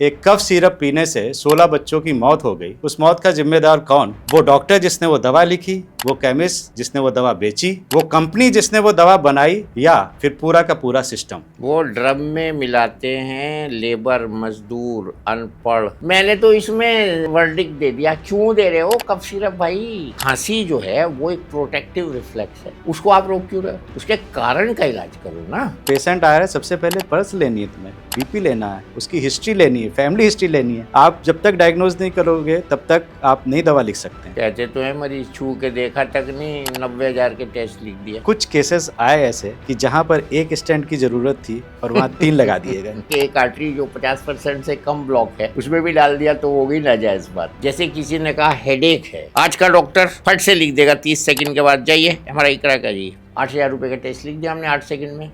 एक cough syrup पीने से 16 बच्चों की मौत हो गई। उस मौत का जिम्मेदार कौन? वो डॉक्टर जिसने वो दवा लिखी, वो केमिस्ट जिसने वो दवा बेची, वो कंपनी जिसने वो दवा बनाई, या फिर पूरा का पूरा सिस्टम? वो ड्रम में मिलाते हैं लेबर, मजदूर, अनपढ़। मैंने तो इसमें वर्डिक्ट दे दिया। क्यों दे रहे हो कफ सिरप भाई? खांसी जो है वो एक प्रोटेक्टिव रिफ्लेक्स है, उसको आप रोक क्यों रहे हो? उसके कारण का इलाज करो ना। पेशेंट आ रहा है, सबसे पहले पल्स लेनी है, तुम्हें बीपी लेना है, उसकी हिस्ट्री लेनी है, फैमिली हिस्ट्री लेनी है। आप जब तक डायग्नोज नहीं करोगे तब तक आप नहीं दवा लिख सकते हैं। कहते तो है मरीज छू के देखा तक नहीं, 90,000 के टेस्ट लिख दिया। कुछ केसेस आए ऐसे कि जहां पर एक स्टेंट की जरूरत थी और वहां 3 लगा दिए गए। एक आर्टरी जो 50% से कम ब्लॉक है उसमें भी डाल दिया तो वो भी नाजायज बात। जैसे किसी ने कहा हेडेक है, आज का डॉक्टर फट से लिख देगा 30 सेकंड के बाद जाइए MRI करा करिए। 8,000 रुपए का टेस्ट लिख दिया हमने 8 सेकंड में।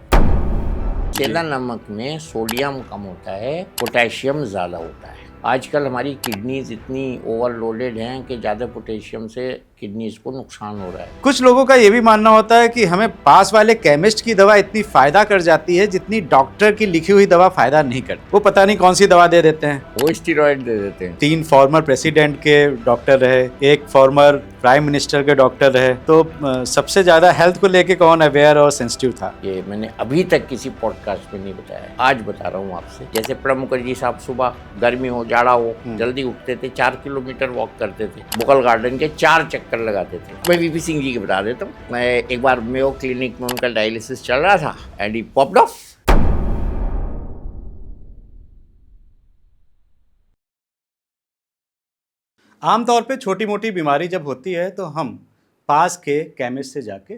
सेंधा नमक में सोडियम कम होता है, पोटेशियम ज़्यादा होता है। आजकल हमारी किडनीज इतनी ओवरलोडेड हैं कि ज़्यादा पोटेशियम से किडनीज को नुकसान हो रहा है। कुछ लोगों का ये भी मानना होता है कि हमें पास वाले केमिस्ट की दवा इतनी फायदा कर जाती है जितनी डॉक्टर की लिखी हुई दवा फायदा नहीं करती। वो पता नहीं कौन सी दवा दे देते हैं। वो स्टीरॉयड दे देते हैं। 3 फॉर्मर प्रेसिडेंट के डॉक्टर रहे, एक फॉर्मर प्राइम मिनिस्टर के डॉक्टर रहे, तो सबसे ज्यादा हेल्थ को लेके कौन अवेयर और सेंसिटिव था? ये मैंने अभी तक किसी पॉडकास्ट में नहीं बताया, आज बता रहा हूँ आपसे। जैसे प्रणब मुखर्जी साहब सुबह गर्मी हो जाड़ा हो जल्दी उठते थे, 4 किलोमीटर वॉक करते थे, मुगल गार्डन के 4 चक्कर लगाते थे। मैं वीपी सिंह जी के बता देता हूँ। मैं एक बार मेयो क्लिनिक में उनका डायलिसिस चल रहा था एंड ही पॉप्ड ऑफ। आमतौर पे छोटी मोटी बीमारी जब होती है तो हम पास के केमिस्ट से जाके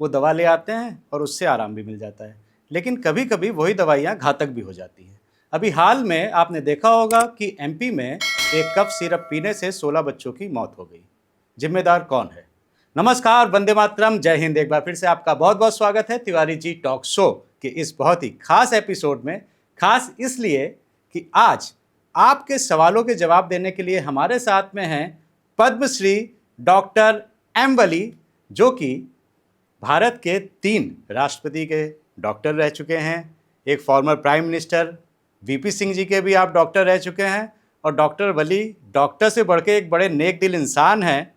वो दवा ले आते हैं और उससे आराम भी मिल जाता है। लेकिन कभी कभी वही दवाइयाँ घातक भी हो जाती हैं। अभी हाल में आपने देखा होगा कि एमपी में एक कफ सिरप पीने से 16 बच्चों की मौत हो गई। जिम्मेदार कौन है? नमस्कार, वंदे मातरम, जय हिंद। एक बार फिर से आपका बहुत बहुत स्वागत है तिवारी जी टॉक शो के इस बहुत ही खास एपिसोड में। खास इसलिए कि आज आपके सवालों के जवाब देने के लिए हमारे साथ में हैं पद्मश्री डॉक्टर एम वली, जो कि भारत के 3 राष्ट्रपति के डॉक्टर रह चुके हैं। एक former prime minister VP Singh ji के भी आप डॉक्टर रह चुके हैं। और डॉक्टर वली डॉक्टर से बढ़ के एक बड़े नेक दिल इंसान हैं।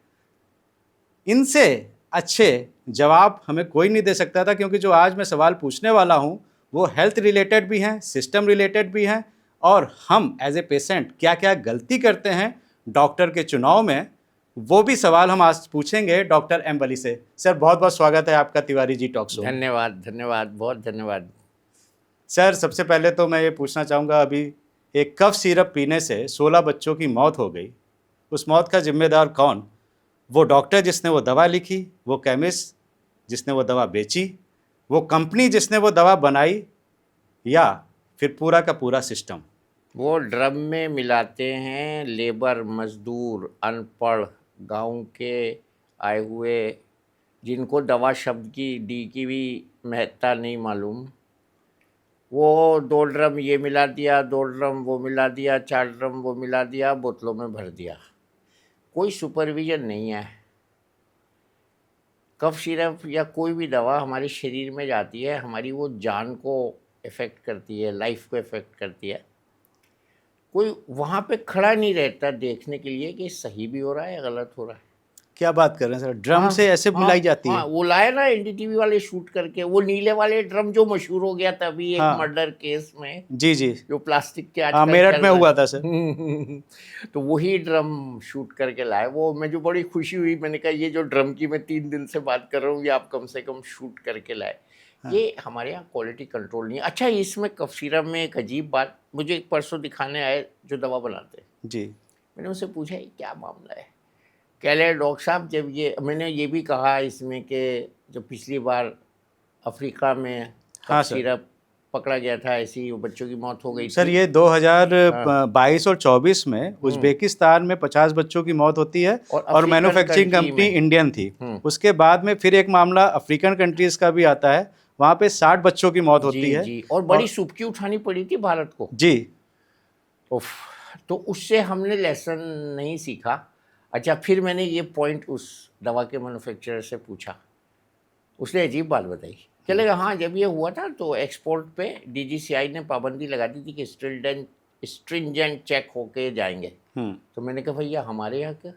इनसे अच्छे जवाब हमें कोई नहीं दे सकता था, क्योंकि जो आज मैं सवाल पूछने वाला हूं वो हेल्थ रिलेटेड भी हैं, सिस्टम रिलेटेड भी हैं, और हम एज ए पेशेंट क्या क्या गलती करते हैं डॉक्टर के चुनाव में, वो भी सवाल हम आज पूछेंगे डॉक्टर एम वली से। सर, बहुत बहुत स्वागत है आपका तिवारी जी टॉक शो। धन्यवाद धन्यवाद, बहुत धन्यवाद। सर, सबसे पहले तो मैं ये पूछना चाहूँगा, अभी एक कफ सिरप पीने से 16 बच्चों की मौत हो गई। उस मौत का जिम्मेदार कौन? वो डॉक्टर जिसने वो दवा लिखी, वो केमिस्ट जिसने वो दवा बेची, वो कंपनी जिसने वो दवा बनाई, या फिर पूरा का पूरा सिस्टम? वो ड्रम में मिलाते हैं लेबर, मजदूर, अनपढ़, गांव के आए हुए, जिनको दवा शब्द की डी की भी महत्ता नहीं मालूम। वो 2 ड्रम ये मिला दिया, 2 ड्रम वो मिला दिया, 4 ड्रम वो मिला दिया, बोतलों में भर दिया। कोई सुपरविजन नहीं है। कफ सिरप या कोई भी दवा हमारे शरीर में जाती है, हमारी वो जान को इफ़ेक्ट करती है, लाइफ को इफ़ेक्ट करती है। कोई वहाँ पे खड़ा नहीं रहता देखने के लिए कि सही भी हो रहा है या गलत हो रहा है। क्या बात कर रहे हैं सर? ड्रम हाँ, से ऐसे मिलाई जाती है? वो लाए ना एनडीटीवी वाले शूट करके, वो नीले वाले ड्रम जो मशहूर हो गया था अभी एक मर्डर केस में। जी जी, जो प्लास्टिक के हाँ, मेरठ में हुआ था सर। तो वही ड्रम शूट करके लाए। वो मुझे बड़ी खुशी हुई, मैंने कहा ये जो ड्रम की मैं 3 दिन से बात कर रहा हूँ, ये आप कम से कम शूट करके लाए। ये हमारे यहाँ क्वालिटी कंट्रोल नहीं है। अच्छा, इसमें कफ सिरप में एक अजीब बात, मुझे एक परसों दिखाने आए जो दवा बनाते हैं जी। मैंने उनसे पूछा ये क्या मामला है? कह रहे डॉक्टर साहब, जब ये मैंने ये भी कहा इसमें कि जब पिछली बार अफ्रीका में कफ सिरप पकड़ा गया था, ऐसी बच्चों की मौत हो गई सर। ये 2022 और 24 में उज्बेकिस्तान में 50 बच्चों की मौत होती है और मैन्युफैक्चरिंग कंपनी इंडियन थी। उसके बाद में फिर एक मामला अफ्रीकन कंट्रीज का भी आता है, वहाँ पे 60 बच्चों की मौत होती है। जी, और बड़ी सुबकी उठानी पड़ी थी भारत को जी। उफ, तो उससे हमने लेसन नहीं सीखा। अच्छा, फिर मैंने ये पॉइंट उस दवा के मैन्युफैक्चरर से पूछा, उसने अजीब बात बताई। चलेगा, हाँ, जब ये हुआ था तो एक्सपोर्ट पे डीजीसीआई ने पाबंदी लगा दी थी कि स्टिल्डेंट स्ट्रिंजेंट चेक होके जाएंगे। हम्म। तो मैंने कहा भैया हमारे यहाँ क्या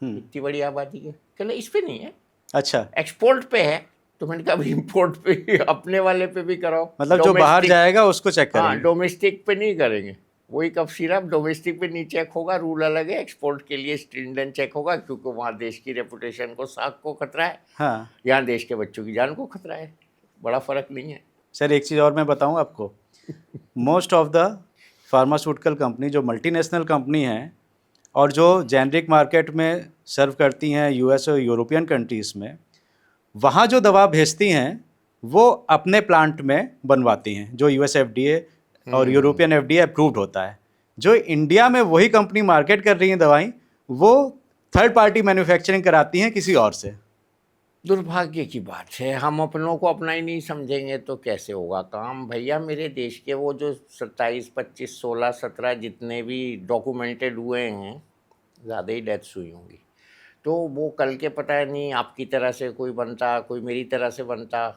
हम्म। इतनी बड़ी आबादी है? कहले इस पे नहीं है, अच्छा, एक्सपोर्ट पे है। तो मैंने कहा इम्पोर्ट पे अपने वाले पे भी कराओ, मतलब जो बाहर जाएगा उसको चेक हाँ करेंगे। डोमेस्टिक पे नहीं करेंगे। वही कफ सिरप डोमेस्टिक पे नहीं चेक होगा, रूल अलग है। एक्सपोर्ट के लिए स्ट्रिंजेंट चेक होगा, क्योंकि वहाँ देश की रेपुटेशन को, साख को खतरा है, हाँ यहाँ देश के बच्चों की जान को खतरा है। बड़ा फर्क नहीं है। सर, एक चीज़ और मैं बताऊं आपको, most of the pharmaceutical company जो मल्टीनेशनल कंपनी हैं और जो जेनरिक मार्केट में सर्व करती हैं यूएस और यूरोपियन कंट्रीज़ में, वहाँ जो दवा भेजती हैं वो अपने प्लांट में बनवाती हैं, जो यूएस एफडीए और यूरोपियन एफडीए अप्रूव्ड होता है। जो इंडिया में वही कंपनी मार्केट कर रही है दवाई, वो थर्ड पार्टी मैन्युफैक्चरिंग कराती हैं किसी और से। दुर्भाग्य की बात है, हम अपनों को अपना ही नहीं समझेंगे तो कैसे होगा काम भैया। मेरे देश के वो जो 27, 25, 16, 17 जितने भी डॉक्यूमेंटेड हुए हैं, ज़्यादा ही डेथ्स हुई होंगी। तो वो कल के पता है नहीं आपकी तरह से कोई बनता, कोई मेरी तरह से बनता,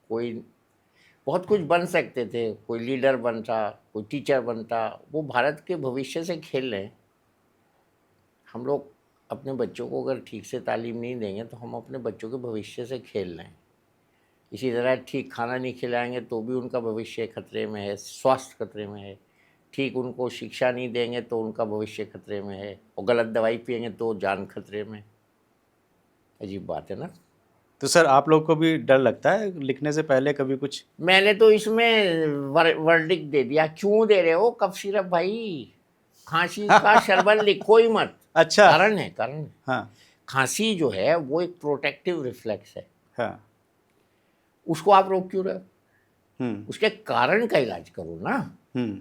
कोई बहुत कुछ बन सकते थे, कोई लीडर बनता, कोई टीचर बनता। वो भारत के भविष्य से खेल रहे हैं। हम लोग अपने बच्चों को अगर ठीक से तालीम नहीं देंगे तो हम अपने बच्चों के भविष्य से खेल रहे हैं। इसी तरह ठीक खाना नहीं खिलाएंगे तो भी उनका भविष्य खतरे में है, स्वास्थ्य खतरे में है। ठीक उनको शिक्षा नहीं देंगे तो उनका भविष्य खतरे में है, और गलत दवाई पिएंगे तो जान खतरे में। अजीब बात है ना। तो सर आप लोग को भी डर लगता है लिखने से पहले कभी कुछ? मैंने तो इसमें वर्डिक्ट दे दिया। क्यों दे रहे हो कफ सिरप भाई? खांसी का शरबत लिखो ही मत। अच्छा। कारण है, कारण है। हाँ खांसी जो है वो एक प्रोटेक्टिव रिफ्लेक्स है, हाँ। उसको आप रोक क्यों रहे हो? हम्म। उसके कारण का इलाज करो ना। हम्म।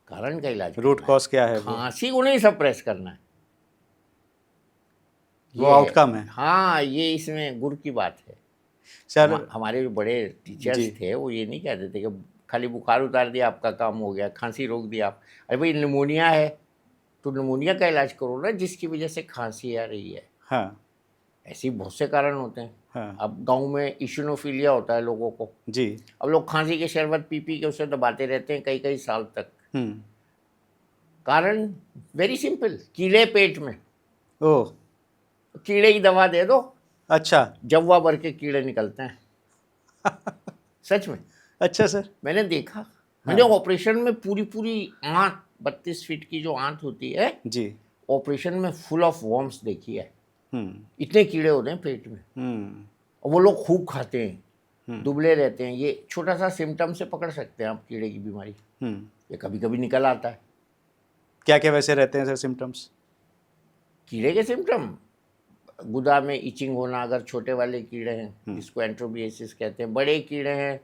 कारण का इलाज रूट करना कॉज क्या है है। वो? खांसी को नहीं सप्रेस करना है, वो ये आउटकम है। हाँ, ये इसमें गुर की बात है। सर हमारे जो बड़े टीचर्स जी। थे वो ये नहीं कहते थे कि खाली बुखार उतार दिया आपका काम हो गया, खांसी रोक दिया आप। अरे भाई निमोनिया है तो निमोनिया का इलाज करो ना, जिसकी वजह से खांसी आ रही है। हाँ ऐसे बहुत से कारण होते हैं। हाँ अब गांव में इशनोफीलिया होता है लोगों को, जी। अब लोग खांसी के शरबत पी पी के उसे दबाते रहते हैं कई कई साल तक। हम्म। कारण वेरी सिंपल, कीड़े पेट में। ओह कीड़े की दवा दे दो, अच्छा। जव्वा भर के कीड़े निकलते हैं। सच में अच्छा सर। मैंने देखा। मैंने ऑपरेशन में पूरी पूरी आंत, 32 फीट की जो आंत होती है, जी। ऑपरेशन में फुल ऑफ वॉर्म्स देखी है। हम्म। इतने कीड़े होते हैं पेट में, हम्म। और वो लोग खूब खाते हैं, दुबले रहते हैं। ये छोटा सा सिम्टम से पकड़ सकते हैं आप कीड़े की बीमारी। हम्म। ये कभी कभी निकल आता है। क्या क्या वैसे रहते हैं सर सिम्टम्स? कीड़े के सिम्टम, गुदा में इचिंग होना अगर छोटे वाले कीड़े हैं, जिसको एंट्रोबिएसिस कहते हैं। बड़े कीड़े हैं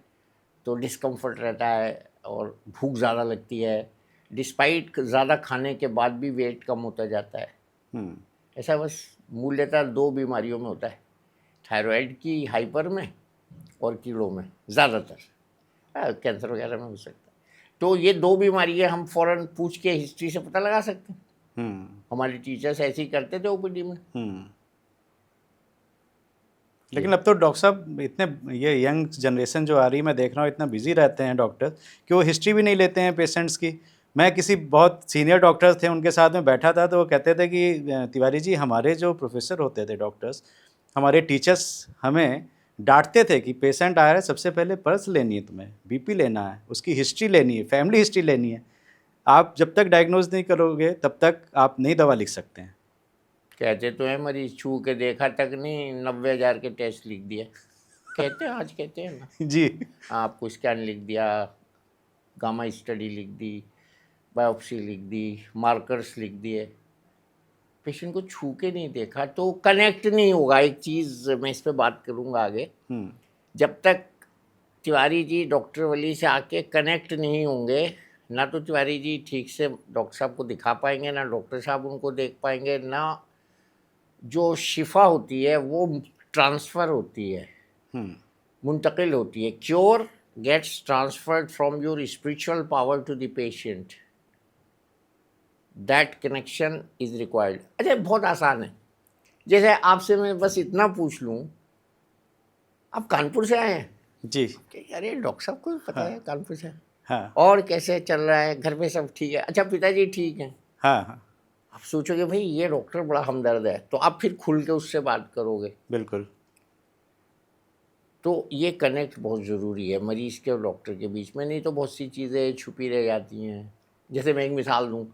तो डिस्कम्फर्ट रहता है और भूख ज़्यादा लगती है। डिस्पाइट ज़्यादा खाने के बाद भी वेट कम होता जाता है। हम्म। ऐसा बस मूल्यतः 2 बीमारियों में होता है, थायराइड की हाइपर में और कीड़ों में ज़्यादातर। कैंसर वगैरह में हो सकता है। तो ये 2 बीमारियाँ हम फ़ौरन पूछ के हिस्ट्री से पता लगा सकते हैं। हमारे टीचर्स ऐसे ही करते थे ओपीडी में। लेकिन अब तो डॉक्टर साहब इतने, ये यंग जनरेशन जो आ रही है, मैं देख रहा हूँ इतना बिजी रहते हैं डॉक्टर कि वो हिस्ट्री भी नहीं लेते हैं पेशेंट्स की। मैं किसी बहुत सीनियर डॉक्टर्स थे उनके साथ में बैठा था तो वो कहते थे कि तिवारी जी, हमारे जो प्रोफेसर होते थे डॉक्टर्स, हमारे टीचर्स हमें डांटते थे कि पेशेंट आ रहा है, सबसे पहले पल्स लेनी है, तुम्हें बीपी लेना है, उसकी हिस्ट्री लेनी है, फैमिली हिस्ट्री लेनी है। आप जब तक डायग्नोज नहीं करोगे तब तक आप नई दवा लिख सकते हैं। कहते तो है मरीज छू के देखा तक नहीं, 90,000 के टेस्ट लिख दिए। कहते हैं, आज कहते हैं ना जी। आपको स्कैन लिख दिया, गामा स्टडी लिख दी, बायोप्सी लिख दी, मार्कर्स लिख दिए। पेशेंट को छू के नहीं देखा तो कनेक्ट नहीं होगा। एक चीज़ मैं इस पर बात करूँगा आगे। जब तक तिवारी जी डॉक्टर वली से आके कनेक्ट नहीं होंगे, ना तो तिवारी जी ठीक से डॉक्टर साहब को दिखा पाएंगे, ना डॉक्टर साहब उनको देख पाएंगे, ना जो शिफा होती है वो ट्रांसफ़र होती है, मुंतकिल होती है। Cure gets transferred from your spiritual power to the patient. That connection is required. अच्छा, बहुत आसान है। जैसे आपसे मैं बस इतना पूछ लूँ, आप कानपुर से आए हैं? जी। अरे डॉक्टर साहब को भी पता है कानपुर से। हाँ और कैसे चल रहा है, घर पे सब ठीक है? अच्छा, पिताजी ठीक हैं। हाँ हाँ आप सोचोगे भाई ये डॉक्टर बड़ा हमदर्द है, तो आप फिर खुल के उससे बात करोगे। बिल्कुल। तो ये कनेक्ट बहुत ज़रूरी है मरीज़ के और डॉक्टर के बीच में, नहीं तो बहुत सी चीज़ें छुपी रह जाती हैं। जैसे मैं एक मिसाल दूँ,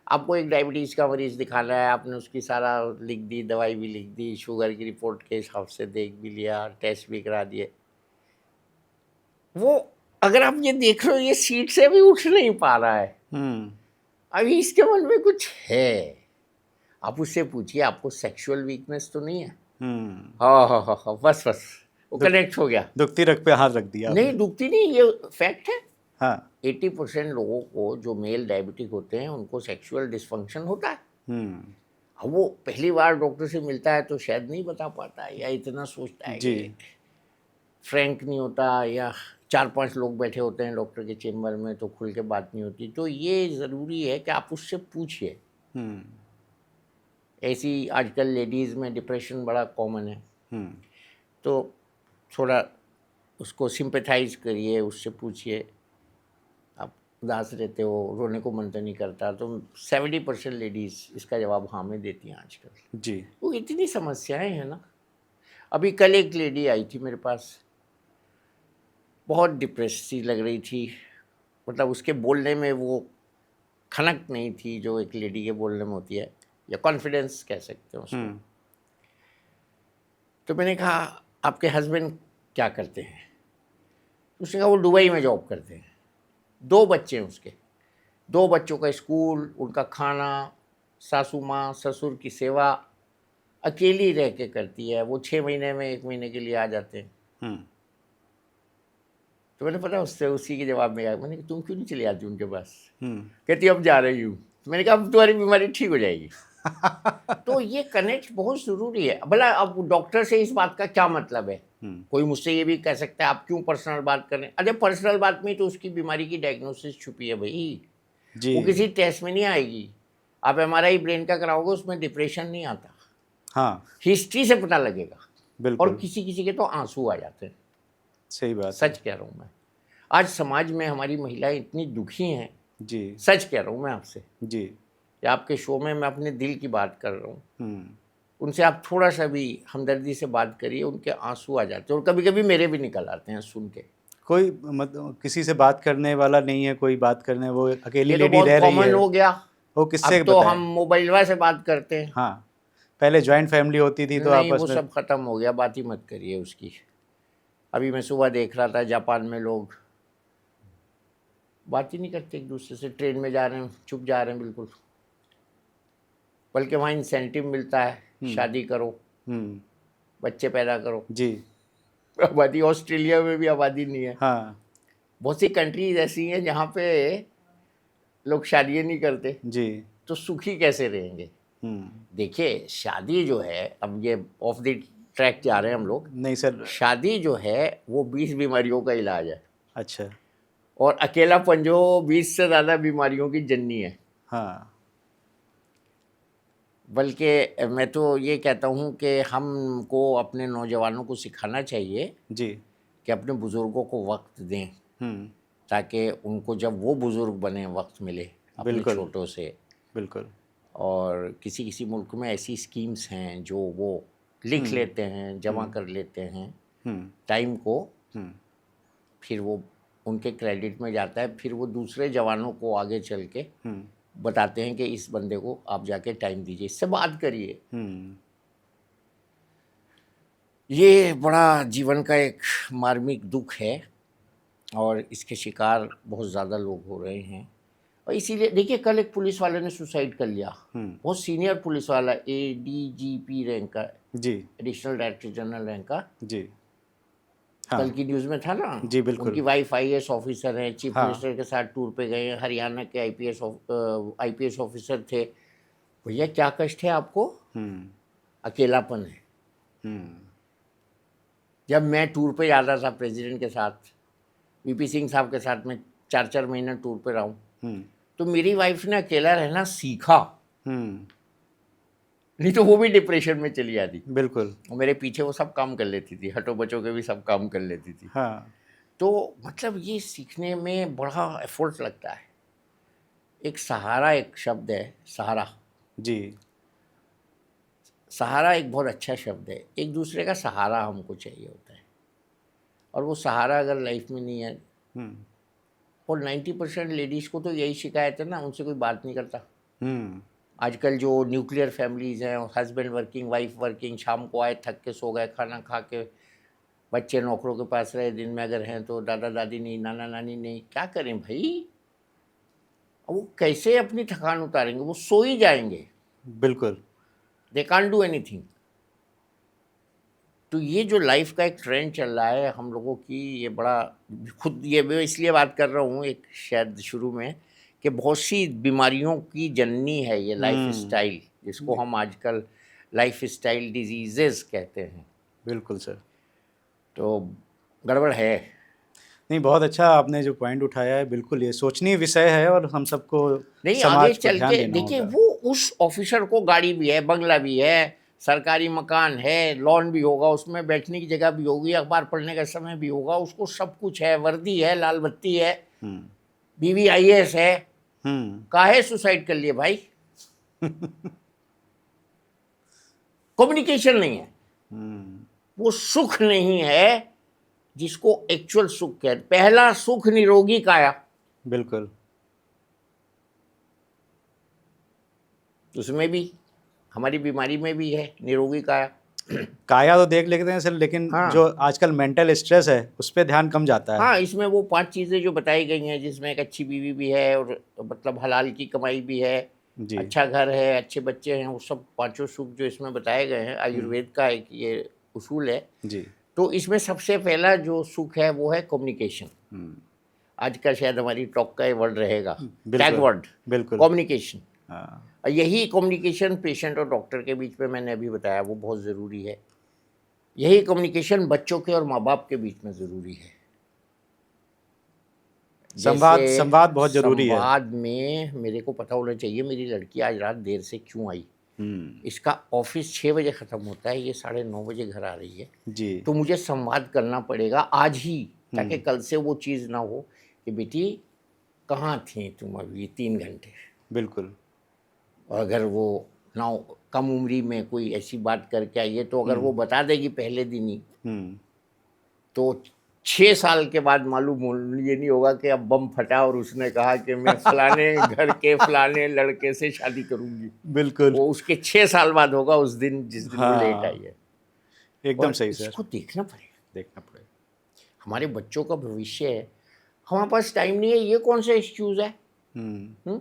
आपको एक डायबिटीज़ का मरीज़ दिखाना है, आपने उसकी सारा लिख दी, दवाई भी लिख दी, शुगर की रिपोर्ट के हिसाब से देख भी लिया, टेस्ट भी करा दिए। वो अगर आप ये देख रहे हो ये सीट से भी उठ नहीं पा रहा है, अभी इसके मन में कुछ है। आप उससे पूछिए आपको सेक्सुअल वीकनेस तो नहीं है? हाँ, बस वो कनेक्ट हो गया। दुखती रग पे हाथ रख दिया नहीं, आपने। दुखती नहीं, ये फैक्ट है। हाँ 80% लोगों को जो मेल डायबिटिक होते हैं उनको सेक्सुअल डिस्फंक्शन होता है। अब वो पहली बार डॉक्टर से मिलता है तो शायद नहीं बता पाता है, या इतना सोचता है जी। कि फ्रैंक नहीं होता, या 4-5 लोग बैठे होते हैं डॉक्टर के चेम्बर में तो खुल के बात नहीं होती। तो ये ज़रूरी है कि आप उससे पूछिए। ऐसी आजकल लेडीज़ में डिप्रेशन बड़ा कॉमन है, तो थोड़ा उसको सिंपैथाइज करिए, उससे पूछिए आप उदास रहते हो, रोने को मन तो नहीं करता, तो 70% लेडीज़ इसका जवाब हाँ में देती हैं आजकल। जी। वो इतनी समस्याएं हैं ना। अभी कल एक लेडी आई थी मेरे पास, बहुत डिप्रेस सी लग रही थी, मतलब उसके बोलने में वो खनक नहीं थी जो एक लेडी के बोलने में होती है, या कॉन्फिडेंस कह सकते हो उसको। तो मैंने कहा आपके हस्बैंड क्या करते हैं? उसने कहा वो दुबई में जॉब करते हैं, 2 बच्चे हैं उसके, 2 बच्चों का स्कूल, उनका खाना, सासू माँ ससुर की सेवा अकेली रह के करती है। वो 6 महीने में 1 महीने के लिए आ जाते हैं। तो मैंने पता उससे उसी के जवाब में आया, मैंने कहा तुम क्यों नहीं चली आती उनके पास? कहती अब जा रही हूँ। तो मैंने कहा अब तुम्हारी बीमारी ठीक हो जाएगी। तो ये कनेक्ट बहुत ज़रूरी है। भला अब डॉक्टर से इस बात का क्या मतलब है? कोई मुझसे ये भी कह सकता है आप क्यों पर्सनल बात करें? अरे पर्सनल बात में तो उसकी बीमारी की डायग्नोसिस छुपी है भाई, वो किसी टेस्ट में नहीं आएगी। आप MRI ब्रेन का कराओगे उसमें डिप्रेशन नहीं आता, हाँ हिस्ट्री से पता लगेगा। बिल्कुल। और किसी किसी के तो आंसू आ जाते हैं। सही बात है। सच कह रहा हूँ मैं, आज समाज में हमारी महिलाएं इतनी दुखी हैं। जी सच कह रहा हूँ मैं आपसे, जी। कि आपके शो में मैं अपने दिल की बात कर रहा हूँ। उनसे आप थोड़ा सा भी हमदर्दी से बात करिए, उनके आंसू आ जाते हैं, और कभी कभी मेरे भी निकल आते हैं सुन के। कोई मतलब किसी से बात करने वाला नहीं है, कोई बात करने, वो अकेली ये तो लेडी बहुत रह रही कॉमन है, हो गया। वो किससे अब तो बताए? हम मोबाइलवा से बात करते हैं। हाँ पहले जॉइंट फैमिली होती थी तो नहीं, आपस वो में। सब खत्म हो गया, बात ही मत करिए उसकी। अभी मैं सुबह देख रहा था जापान में लोग बात ही नहीं करते एक दूसरे से, ट्रेन में जा रहे हैं चुप जा रहे हैं बिल्कुल, बल्कि वहाँ इंसेंटिव मिलता है, शादी करो, बच्चे पैदा करो। जी आबादी ऑस्ट्रेलिया में भी आबादी नहीं है। हाँ बहुत सी कंट्रीज ऐसी हैं जहाँ पे लोग शादी नहीं करते, जी। तो सुखी कैसे रहेंगे? देखिए शादी जो है, अब ये ऑफ द ट्रैक जा रहे हैं हम लोग। नहीं सर। शादी जो है वो 20 बीमारियों का इलाज है, अच्छा। और अकेलापन जो 20 से ज़्यादा बीमारियों की जननी है। हाँ बल्कि मैं तो ये कहता हूँ कि हमको अपने नौजवानों को सिखाना चाहिए जी। कि अपने बुज़ुर्गों को वक्त दें, ताकि उनको जब वो बुज़ुर्ग बने वक्त मिले अपने बिल्कुल। छोटों से। बिल्कुल। और किसी किसी मुल्क में ऐसी स्कीम्स हैं जो वो लिख लेते हैं, जमा कर लेते हैं टाइम को, फिर वो उनके क्रेडिट में जाता है, फिर वो दूसरे जवानों को आगे चल के बताते हैं कि इस बंदे को आप जाके टाइम दीजिए, इससे बात करिए। ये बड़ा जीवन का एक मार्मिक दुख है, और इसके शिकार बहुत ज़्यादा लोग हो रहे हैं। और इसीलिए देखिए कल एक पुलिस वाले ने सुसाइड कर लिया, बहुत सीनियर पुलिस वाला, ADGP रैंक का जी। एडिशनल डायरेक्टर जनरल रैंक का। जी हाँ कल की न्यूज़ में था ना। जी बिल्कुल। उनकी वाइफ IAS ऑफिसर है, चीफ हाँ। मिनिस्टर के साथ टूर पे गए, हरियाणा के IPS ऑफिसर थे। भैया क्या कष्ट है आपको? अकेलापन है। जब मैं टूर पे जाता था प्रेसिडेंट के साथ, VP सिंह साहब के साथ, में 4-4 महीने टूर पे रहा हूँ, तो मेरी वाइफ ने अकेला रहना सीखा, नहीं तो वो भी डिप्रेशन में चली जाती। बिल्कुल। और मेरे पीछे वो सब काम कर लेती थी, हटो बचो के भी सब काम कर लेती थी। हाँ तो मतलब ये सीखने में बड़ा एफर्ट लगता है। एक सहारा, एक शब्द है सहारा। जी। सहारा एक बहुत अच्छा शब्द है। एक दूसरे का सहारा हमको चाहिए होता है, और वो सहारा अगर लाइफ में नहीं है, हम्म। और 90% लेडीज़ को तो यही शिकायत है ना, उनसे कोई बात नहीं करता। हम्म। आजकल जो न्यूक्लियर फैमिलीज़ हैं, हस्बैंड वर्किंग, वाइफ वर्किंग, शाम को आए थक के सो गए, खाना खा के, बच्चे नौकरों के पास रहे, दिन में अगर हैं तो दादा दादी नहीं, नाना नानी नहीं, क्या करें भाई? अब वो कैसे अपनी थकान उतारेंगे? वो सो ही जाएंगे। बिल्कुल। They can't do anything. तो ये जो लाइफ का एक ट्रेंड चल रहा है हम लोगों की, ये बड़ा, खुद ये मैं इसलिए बात कर रहा हूँ एक शायद शुरू में, कि बहुत सी बीमारियों की जननी है ये लाइफ स्टाइल, जिसको हम आजकल लाइफ स्टाइल डिजीजेस कहते हैं। बिल्कुल सर। तो गड़बड़ है। नहीं, बहुत अच्छा आपने जो पॉइंट उठाया है, बिल्कुल ये सोचनीय विषय है और हम सबको, नहीं, आगे समाज को चल ध्यान के देना देखिए, होगा। वो उस ऑफिसर को गाड़ी भी है, बंगला भी है, सरकारी मकान है, लॉन भी होगा, उसमें बैठने की जगह भी होगी, अखबार पढ़ने का समय भी होगा, उसको सब कुछ है, वर्दी है, लाल बत्ती है, हम्म। बीवी IAS है। हम्म। काहे सुसाइड कर लिए भाई? कम्युनिकेशन नहीं है, हम्म। वो सुख नहीं है जिसको एक्चुअल सुख कहते। पहला सुख निरोगी काया, बिल्कुल। उसमें भी, हमारी बीमारी में भी है निरोगी काया। काया तो देख लेते हैं सर, लेकिन हाँ जो आजकल मेंटल स्ट्रेस है उस पर ध्यान कम जाता है। हाँ, इसमें वो 5 चीज़ें जो बताई गई हैं, जिसमें एक अच्छी बीवी भी है, और मतलब हलाल की कमाई भी है, जी। अच्छा घर है, अच्छे बच्चे हैं, वो सब पांचों सुख जो इसमें बताए गए हैं, आयुर्वेद का एक ये उसूल है। जी। तो इसमें सबसे पहला जो सुख है वो है कम्युनिकेशन। हम्म। आज का शायद हमारी टॉक का ये वर्ड रहेगा, टैग बिल्कुल। वर्ड, बिल्कुल। कम्युनिकेशन। हाँ। और यही कम्युनिकेशन पेशेंट और डॉक्टर के बीच में, मैंने अभी बताया, वो बहुत ज़रूरी है। यही कम्युनिकेशन बच्चों के और माँ बाप के बीच में ज़रूरी है। संवाद जैसे संवाद बहुत जरूरी है। संवाद में मेरे को पता होना चाहिए मेरी लड़की आज रात देर से क्यों आई। इसका ऑफिस 6 बजे ख़त्म होता है, ये 9:30 बजे घर आ रही है, जी। तो मुझे संवाद करना पड़ेगा आज ही, ताकि कल से वो चीज़ ना हो कि बेटी कहाँ थी तुम अभी 3 घंटे। बिल्कुल। और अगर वो ना कम उम्री में कोई ऐसी बात करके आई है, तो अगर वो बता देगी पहले दिन ही, तो 6 साल के बाद मालूम ये नहीं होगा कि अब बम फटा और उसने कहा कि मैं फलाने घर के फलाने लड़के से शादी करूंगी। बिल्कुल। वो उसके 6 साल बाद होगा, उस दिन जिस दिन वो लेट हाँ, आई है। एकदम और सही सर। इसको देखना पड़ेगा, देखना पड़ेगा। हमारे बच्चों का भविष्य है, हमारे पास टाइम नहीं है, ये कौन सा एक्सक्यूज है? हम्म।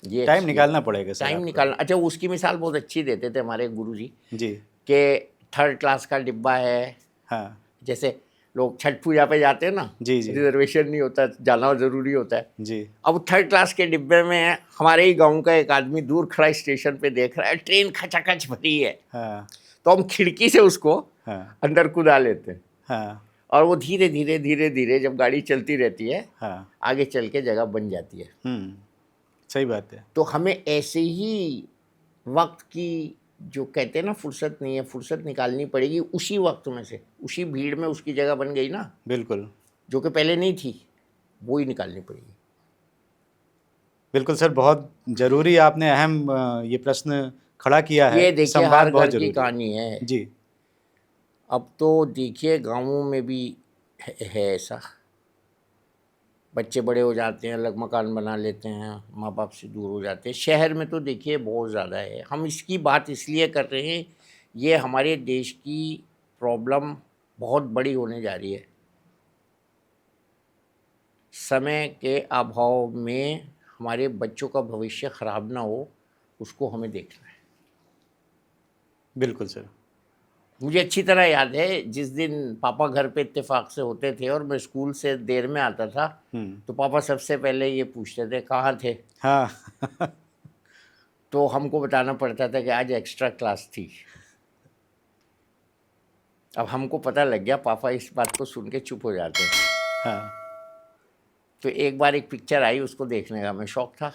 ये टाइम निकालना पड़ेगा सर टाइम आपको। निकालना। अच्छा, उसकी मिसाल बहुत अच्छी देते थे हमारे गुरुजी, जी। कि 3rd क्लास का डिब्बा है। हाँ। जैसे लोग छठ पूजा पे जाते हैं ना, जी जी रिजर्वेशन नहीं होता, जाना ज़रूरी होता है। जी। अब 3rd क्लास के डिब्बे में हमारे ही गांव का एक आदमी दूर खड़ा स्टेशन पे देख रहा है, ट्रेन खचाखच भरी है, हाँ। तो हम खिड़की से उसको हाँ। अंदर कुदा लेते हैं, हाँ। और वो धीरे धीरे धीरे धीरे जब गाड़ी चलती रहती है, हाँ। आगे चल के जगह बन जाती है। सही बात है। तो हमें ऐसे ही वक्त की, जो कहते हैं ना फुर्सत नहीं है, फुर्सत निकालनी पड़ेगी उसी वक्त में से, उसी भीड़ में उसकी जगह बन गई ना, बिल्कुल। जो कि पहले नहीं थी, वो ही निकालनी पड़ेगी। बिल्कुल सर, बहुत ज़रूरी आपने अहम ये प्रश्न खड़ा किया है। ये देखिए, संवाद हर बहुत घर की ज़रूरी है। कहानी है। जी। अब तो देखिए गांवों में भी है ऐसा, बच्चे बड़े हो जाते हैं, अलग मकान बना लेते हैं, माँ बाप से दूर हो जाते हैं। शहर में तो देखिए बहुत ज़्यादा है। हम इसकी बात इसलिए कर रहे हैं, ये हमारे देश की प्रॉब्लम बहुत बड़ी होने जा रही है। समय के अभाव में हमारे बच्चों का भविष्य ख़राब ना हो, उसको हमें देखना है। बिल्कुल सर। मुझे अच्छी तरह याद है, जिस दिन पापा घर पे इत्तेफाक से होते थे और मैं स्कूल से देर में आता था, तो पापा सबसे पहले ये पूछते थे कहाँ थे। हाँ। तो हमको बताना पड़ता था कि आज एक्स्ट्रा क्लास थी। अब हमको पता लग गया, पापा इस बात को सुन के चुप हो जाते हैं। हाँ। तो एक बार एक पिक्चर आई, उसको देखने का मैं शौक था,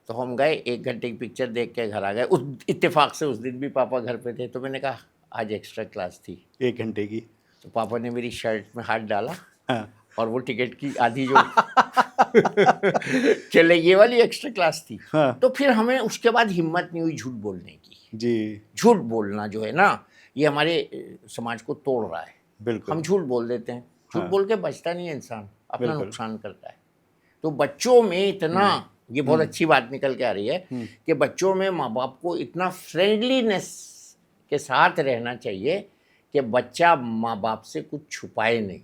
तो हम गए, 1 घंटे की पिक्चर देख के घर आ गए। उस इत्तेफाक से उस दिन भी पापा घर पे थे, तो मैंने कहा आज एक्स्ट्रा क्लास थी। 1 घंटे की। तो पापा ने मेरी शर्ट में हाथ डाला हाँ, और वो टिकट की आधी जो चले ये वाली एक्स्ट्रा क्लास थी। हाँ। तो फिर हमें उसके बाद हिम्मत नहीं हुई झूठ बोलने की। जी, झूठ बोलना जो है ना, ये हमारे समाज को तोड़ रहा है। बिल्कुल। हम झूठ बोल देते हैं, झूठ हाँ। बोल के बचता नहीं है इंसान, अपना बिल्कुल। नुकसान करता है। तो बच्चों में इतना, ये बहुत अच्छी बात निकल के आ रही है कि बच्चों में माँ बाप को इतना फ्रेंडलीनेस के साथ रहना चाहिए कि बच्चा माँ बाप से कुछ छुपाए नहीं।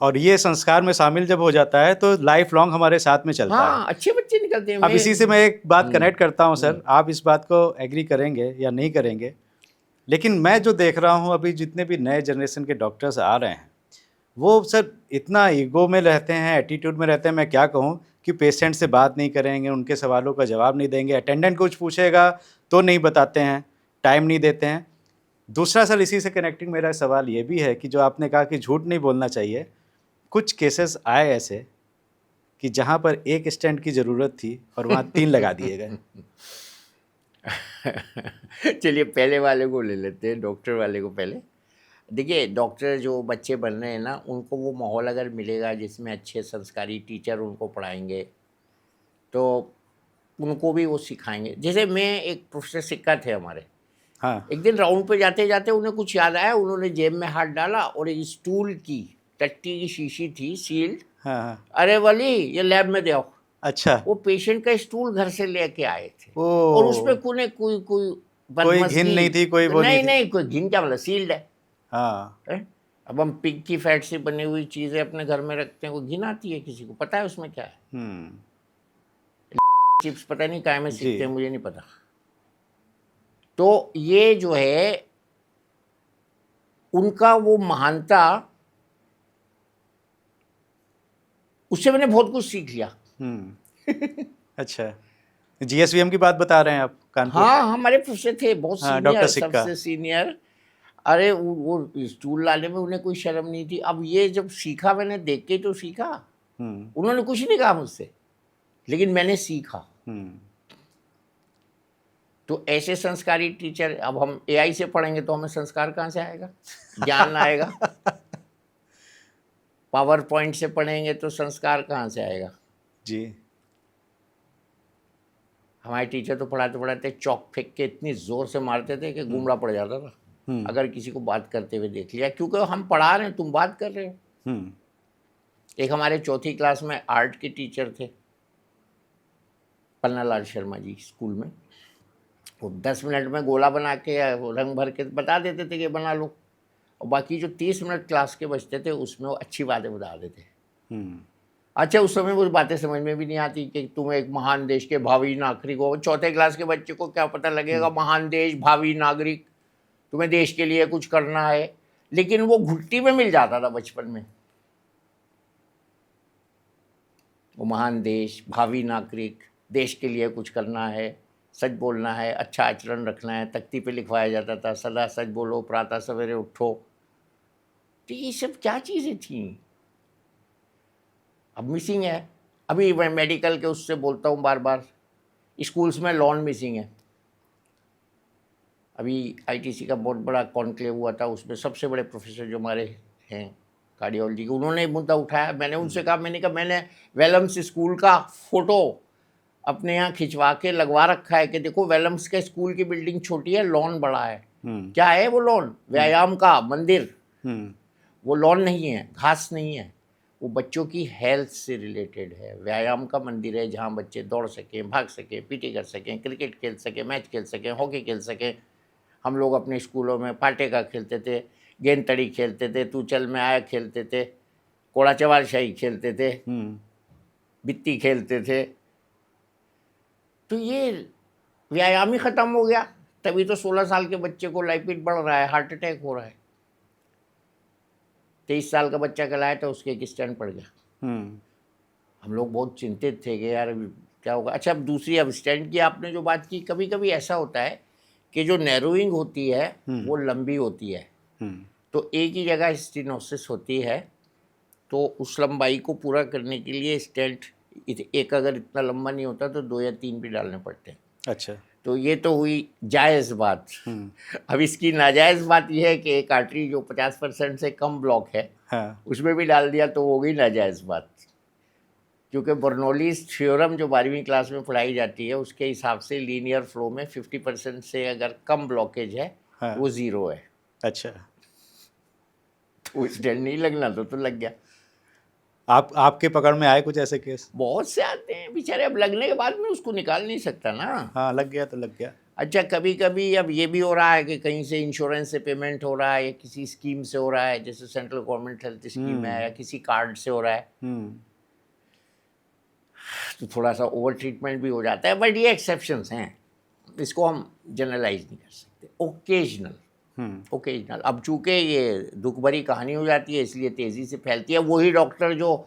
और ये संस्कार में शामिल जब हो जाता है तो लाइफ लॉन्ग हमारे साथ में चलता है। हाँ, अच्छे बच्चे निकलते हैं। अब इसी से मैं एक बात कनेक्ट करता हूँ सर, हम्म। आप इस बात को एग्री करेंगे या नहीं करेंगे, लेकिन मैं जो देख रहा हूँ अभी जितने भी नए जनरेशन के डॉक्टर्स आ रहे हैं वो सर इतना ईगो में रहते हैं, एटीट्यूड में रहते हैं, मैं क्या कहूँ, कि पेशेंट से बात नहीं करेंगे, उनके सवालों का जवाब नहीं देंगे, अटेंडेंट कुछ पूछेगा तो नहीं बताते हैं, टाइम नहीं देते हैं। दूसरा सर इसी से कनेक्टिंग मेरा सवाल ये भी है कि जो आपने कहा कि झूठ नहीं बोलना चाहिए, कुछ केसेस आए ऐसे कि जहाँ पर एक स्टेंट की ज़रूरत थी और वहाँ 3 लगा दिए गए। चलिए पहले वाले को ले लेते हैं, डॉक्टर वाले को पहले। देखिए, डॉक्टर जो बच्चे बन रहे हैं ना, उनको वो माहौल अगर मिलेगा जिसमें अच्छे संस्कारी टीचर उनको पढ़ाएंगे तो उनको भी वो सिखाएंगे। जैसे मैं एक प्रोफेसर सिक्का थे हमारे, हाँ, एक दिन राउंड पे जाते जाते उन्हें कुछ याद आया, उन्होंने जेब में हाथ डाला और एक स्टूल की टट्टी की शीशी थी सील्ड, हाँ, हाँ। अरे वली ये लैब में दे आओ। अच्छा। वो पेशेंट का स्टूल घर से लेके आए थे ओ, और उसमें कोई कोई कोई कोई घिन नहीं थी, कोई वो नहीं थी। नहीं, कोई घिन क्या, मतलब सील्ड है। हाँ, हैं? अब हम पिग की फैट से बनी हुई चीज़ें अपने घर में रखते हैं, वो घिन आती है किसी को, पता है उसमें क्या है? चिप्स पता नहीं काय में जी। सीखते हैं, मुझे नहीं पता। तो ये जो है उनका वो महानता, उससे मैंने बहुत कुछ सीख लिया। अच्छा, जीएसवीएम की बात बता रहे हैं आप, कानपुर? हाँ, हमारे प्रोफेसर थे बहुत हाँ, डॉक्टर सीनियर, सिक्का। सबसे सीनियर। अरे वो स्टूल लाने में उन्हें कोई शर्म नहीं थी। अब ये जब सीखा, मैंने देख के तो सीखा, उन्होंने कुछ नहीं कहा मुझसे, लेकिन मैंने सीखा। तो ऐसे संस्कारी टीचर, अब हम एआई से पढ़ेंगे तो हमें संस्कार कहाँ से आएगा, ज्ञान आएगा? पावर पॉइंट से पढ़ेंगे तो संस्कार कहाँ से आएगा? जी। हमारे टीचर तो पढ़ाते पढ़ाते चौक फेंक के इतनी जोर से मारते थे कि गुमड़ा पड़ जाता था अगर किसी को बात करते हुए देख लिया, क्योंकि हम पढ़ा रहे हैं, तुम बात कर रहे हो। एक हमारे चौथी क्लास में आर्ट के टीचर थे, पन्नालाल शर्मा जी, स्कूल में। वो 10 मिनट में गोला बना के रंग भर के बता देते थे कि बना लो, और बाकी जो 30 मिनट क्लास के बचते थे उसमें वो अच्छी बातें बता देते। अच्छा, उस समय वो बातें समझ में भी नहीं आती कि तुम एक महान देश के भावी नागरिक हो। चौथे क्लास के बच्चे को क्या पता लगेगा महान देश, भावी नागरिक, तुम्हें देश के लिए कुछ करना है। लेकिन वो घुट्टी में मिल जाता था बचपन में, वो महान देश, भावी नागरिक, देश के लिए कुछ करना है, सच बोलना है, अच्छा आचरण रखना है। तख्ती पे लिखवाया जाता था, सदा सच बोलो, प्रातः सवेरे उठो। तो ये सब क्या चीज़ें थी, अब मिसिंग है। अभी मैं मेडिकल के उससे बोलता हूँ बार बार, स्कूल्स में लॉन मिसिंग है। अभी आईटीसी का बहुत बड़ा कॉन्क्लेव हुआ था, उसमें सबसे बड़े प्रोफेसर जो हमारे हैं कार्डियोलॉजी के, उन्होंने मुद्दा उठाया। मैंने उनसे कहा, मैंने वेलम्स स्कूल का फ़ोटो अपने यहाँ खिंचवा के लगवा रखा है कि देखो वेलम्स के स्कूल की बिल्डिंग छोटी है, लॉन बड़ा है। क्या है वो लॉन? व्यायाम का मंदिर। वो लॉन नहीं है, घास नहीं है, वो बच्चों की हेल्थ से रिलेटेड है। व्यायाम का मंदिर है जहाँ बच्चे दौड़ सकें, भाग सकें, पीटी कर सकें, क्रिकेट खेल सकें, मैच खेल सकें, हॉकी खेल सकें। हम लोग अपने स्कूलों में पाटेका खेलते थे, गेंद तड़ी खेलते थे, तू चल मैं आया खेलते थे, कोड़ा चवाल शाही खेलते थे, बित्ती खेलते थे। तो ये व्यायाम ही ख़त्म हो गया, तभी तो 16 साल के बच्चे को लाइपिड बढ़ रहा है, हार्ट अटैक हो रहा है। 23 साल का बच्चा कहलाया तो उसके एक स्टैंड पड़ गया। हम लोग बहुत चिंतित थे कि यार क्या होगा। अच्छा, अब दूसरी, अब स्टैंड की आपने जो बात की, कभी कभी ऐसा होता है कि जो नैरोइंग होती है वो लंबी होती है, तो एक ही जगह स्टेनोसिस होती है, तो उस लंबाई को पूरा करने के लिए स्टेंट एक अगर इतना लंबा नहीं होता तो 2 या 3 भी डालने पड़ते हैं। अच्छा। तो ये तो हुई जायज़ बात। अब इसकी नाजायज़ बात यह है कि एक आर्टरी जो 50% से कम ब्लॉक है हाँ उसमें भी डाल दिया तो हो गई नाजायज़ बात, क्योंकि बर्नौलीज़ थ्योरम जो 12वीं क्लास में पढ़ाई जाती है उसके हिसाब से लीनियर फ्लो में 50% से अगर कम ब्लॉकेज है हाँ। वो ज़ीरो है। अच्छा, तो स्टेंट नहीं लगना तो लग गया। आपके पकड़ में आए कुछ ऐसे केस? बहुत से आते हैं बेचारे, अब लगने के बाद में उसको निकाल नहीं सकता ना। हाँ, लग गया तो लग गया। अच्छा, कभी कभी अब ये भी हो रहा है कि कहीं से इंश्योरेंस से पेमेंट हो रहा है या किसी स्कीम से हो रहा है, जैसे सेंट्रल गवर्नमेंट हेल्थ स्कीम है या किसी कार्ड से हो रहा है, तो थोड़ा सा ओवर ट्रीटमेंट भी हो जाता है, बट ये एक्सेप्शंस हैं, इसको हम जनरलाइज नहीं कर सकते। ओकेजनल अब चूंकि ये दुख भरी कहानी हो जाती है इसलिए तेज़ी से फैलती है। वही डॉक्टर जो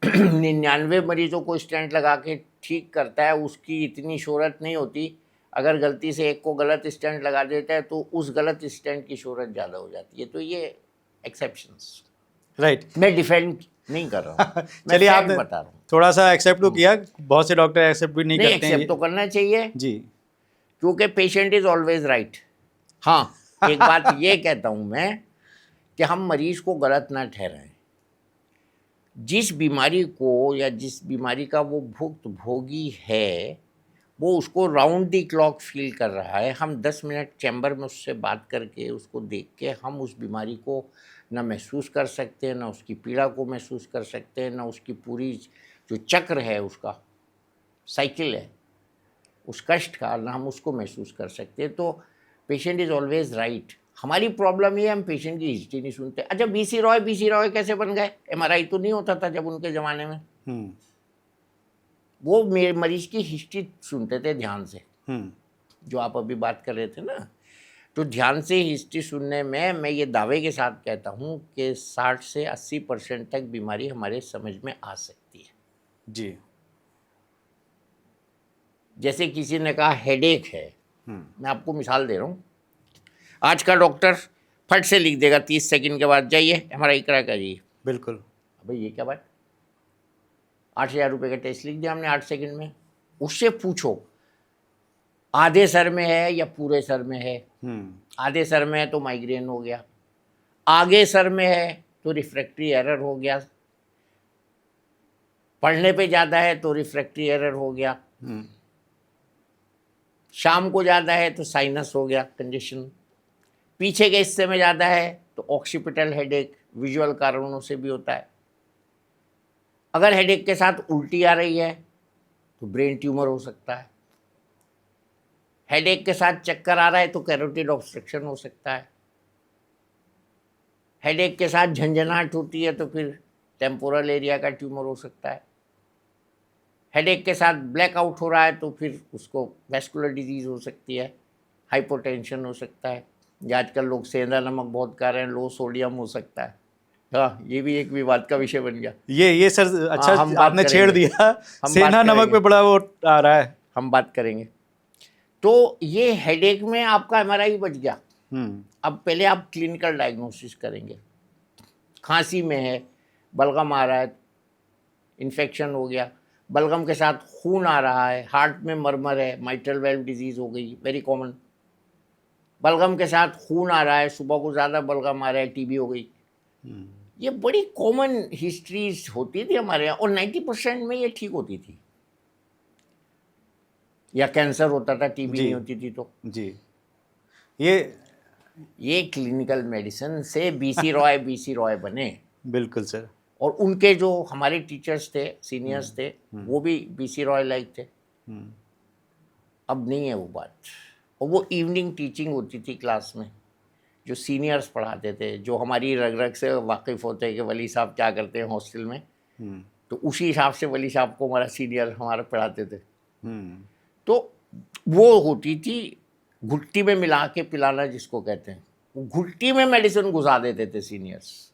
99 मरीजों को स्टेंट लगा के ठीक करता है उसकी इतनी शोहरत नहीं होती, अगर गलती से एक को गलत स्टेंट लगा देता है तो उस गलत स्टेंट की शोहरत ज़्यादा हो जाती है। तो ये एक्सेप्शंस, राइट। मैं डिफेंड नहीं कर रहा हूँ, मैं चलिए, fact आपने बता रहा हूँ। थोड़ा सा एक्सेप्ट तो किया, बहुत से डॉक्टर एक्सेप्ट भी नहीं नहीं, करते हैं एक्सेप्ट तो करना चाहिए जी। क्योंकि पेशेंट इज ऑलवेज राइट। हाँ, एक बात ये कहता हूँ मैं कि हम मरीज को गलत ना ठहराएं। जिस बीमारी को या जिस बीमारी का वो भुक्त भोगी है वो उसको राउंड दी क्लॉक फील कर रहा है, हम 10 मिनट चैम्बर में उससे बात करके उसको देख के हम उस बीमारी को ना महसूस कर सकते हैं, ना उसकी पीड़ा को महसूस कर सकते हैं, ना उसकी पूरी जो चक्र है, उसका साइकिल है, उस कष्ट का, ना हम उसको महसूस कर सकते हैं। तो पेशेंट इज़ ऑलवेज राइट। हमारी प्रॉब्लम ये, हम पेशेंट की हिस्ट्री नहीं सुनते। अच्छा, बीसी रॉय कैसे बन गए? एमआरआई तो नहीं होता था जब उनके ज़माने में। वो मेरे मरीज की हिस्ट्री सुनते थे ध्यान से, जो आप अभी बात कर रहे थे ना। तो ध्यान से हिस्ट्री सुनने में मैं ये दावे के साथ कहता हूँ कि 60 से 80% तक बीमारी हमारे समझ में आ सकती है जी। जैसे किसी ने कहा हेडेक है, मैं आपको मिसाल दे रहा हूँ। आज का डॉक्टर फट से लिख देगा 30 सेकंड के बाद जाइए एमआरआई करा करिए। बिल्कुल। अबे ये क्या बात, 8,000 रुपये का टेस्ट लिख दिया हमने 8 सेकंड में। उससे पूछो आधे सर में है या पूरे सर में है। आधे सर में है तो माइग्रेन हो गया, आगे सर में है तो रिफ्रैक्टरी एरर हो गया, पढ़ने पे ज़्यादा है तो रिफ्रैक्टरी एरर हो गया, शाम को ज़्यादा है तो साइनस हो गया कंजेशन, पीछे के हिस्से में ज़्यादा है तो ऑक्सीपिटल हेडेक विजुअल कारणों से भी होता है। अगर हेडेक के साथ उल्टी आ रही है तो ब्रेन ट्यूमर हो सकता है। हेडेक के साथ चक्कर आ रहा है तो कैरोटिड ऑब्स्ट्रक्शन हो सकता है। हेडेक के साथ झंझनाहट होती है तो फिर टेम्पोरल एरिया का ट्यूमर हो सकता है। हेडेक के साथ ब्लैकआउट हो रहा है तो फिर उसको वैस्कुलर डिजीज़ हो सकती है, हाइपोटेंशन हो सकता है, या आजकल लोग सेंधा नमक बहुत खा रहे हैं, लो सोडियम हो सकता है। हाँ, ये भी एक विवाद का विषय बन गया। ये सर अच्छा, हम बात आपने छेड़ करेंगे, दिया। हम सेना बात नमक करेंगे। पे बड़ा वो आ रहा है। हम बात करेंगे। तो ये हेडेक में आपका एमआरआई बच गया। अब पहले आप क्लिनिकल डायग्नोसिस करेंगे। खांसी में है, बलगम आ रहा है, इन्फेक्शन हो गया, बलगम के साथ खून आ रहा है, हार्ट में मरमर है, माइट्रल वेल्व डिजीज़ हो गई, वेरी कॉमन। बलगम के साथ खून आ रहा है, सुबह को ज़्यादा बलगम आ रहा है, टीबी हो गई। ये बड़ी कॉमन हिस्ट्रीज होती थी हमारे यहाँ, और 90% में ये ठीक होती थी। या कैंसर होता था, टीबी नहीं होती थी। तो जी, ये क्लिनिकल मेडिसिन से बीसी रॉय बने। बिल्कुल सर। और उनके जो हमारे टीचर्स थे, सीनियर्स थे, वो भी बीसी रॉय लाइक थे। अब नहीं है वो बात। और वो इवनिंग टीचिंग होती थी क्लास में, जो सीनियर्स पढ़ाते थे, जो हमारी रग रग से वाकिफ़ होते हैं कि वली साहब क्या करते हैं हॉस्टल में, तो उसी हिसाब से वली साहब को हमारा सीनियर हमारा पढ़ाते थे। तो वो होती थी घुट्टी में मिला के पिलाना, जिसको कहते हैं, वो घुट्टी में मेडिसिन घुसा देते थे सीनियर्स।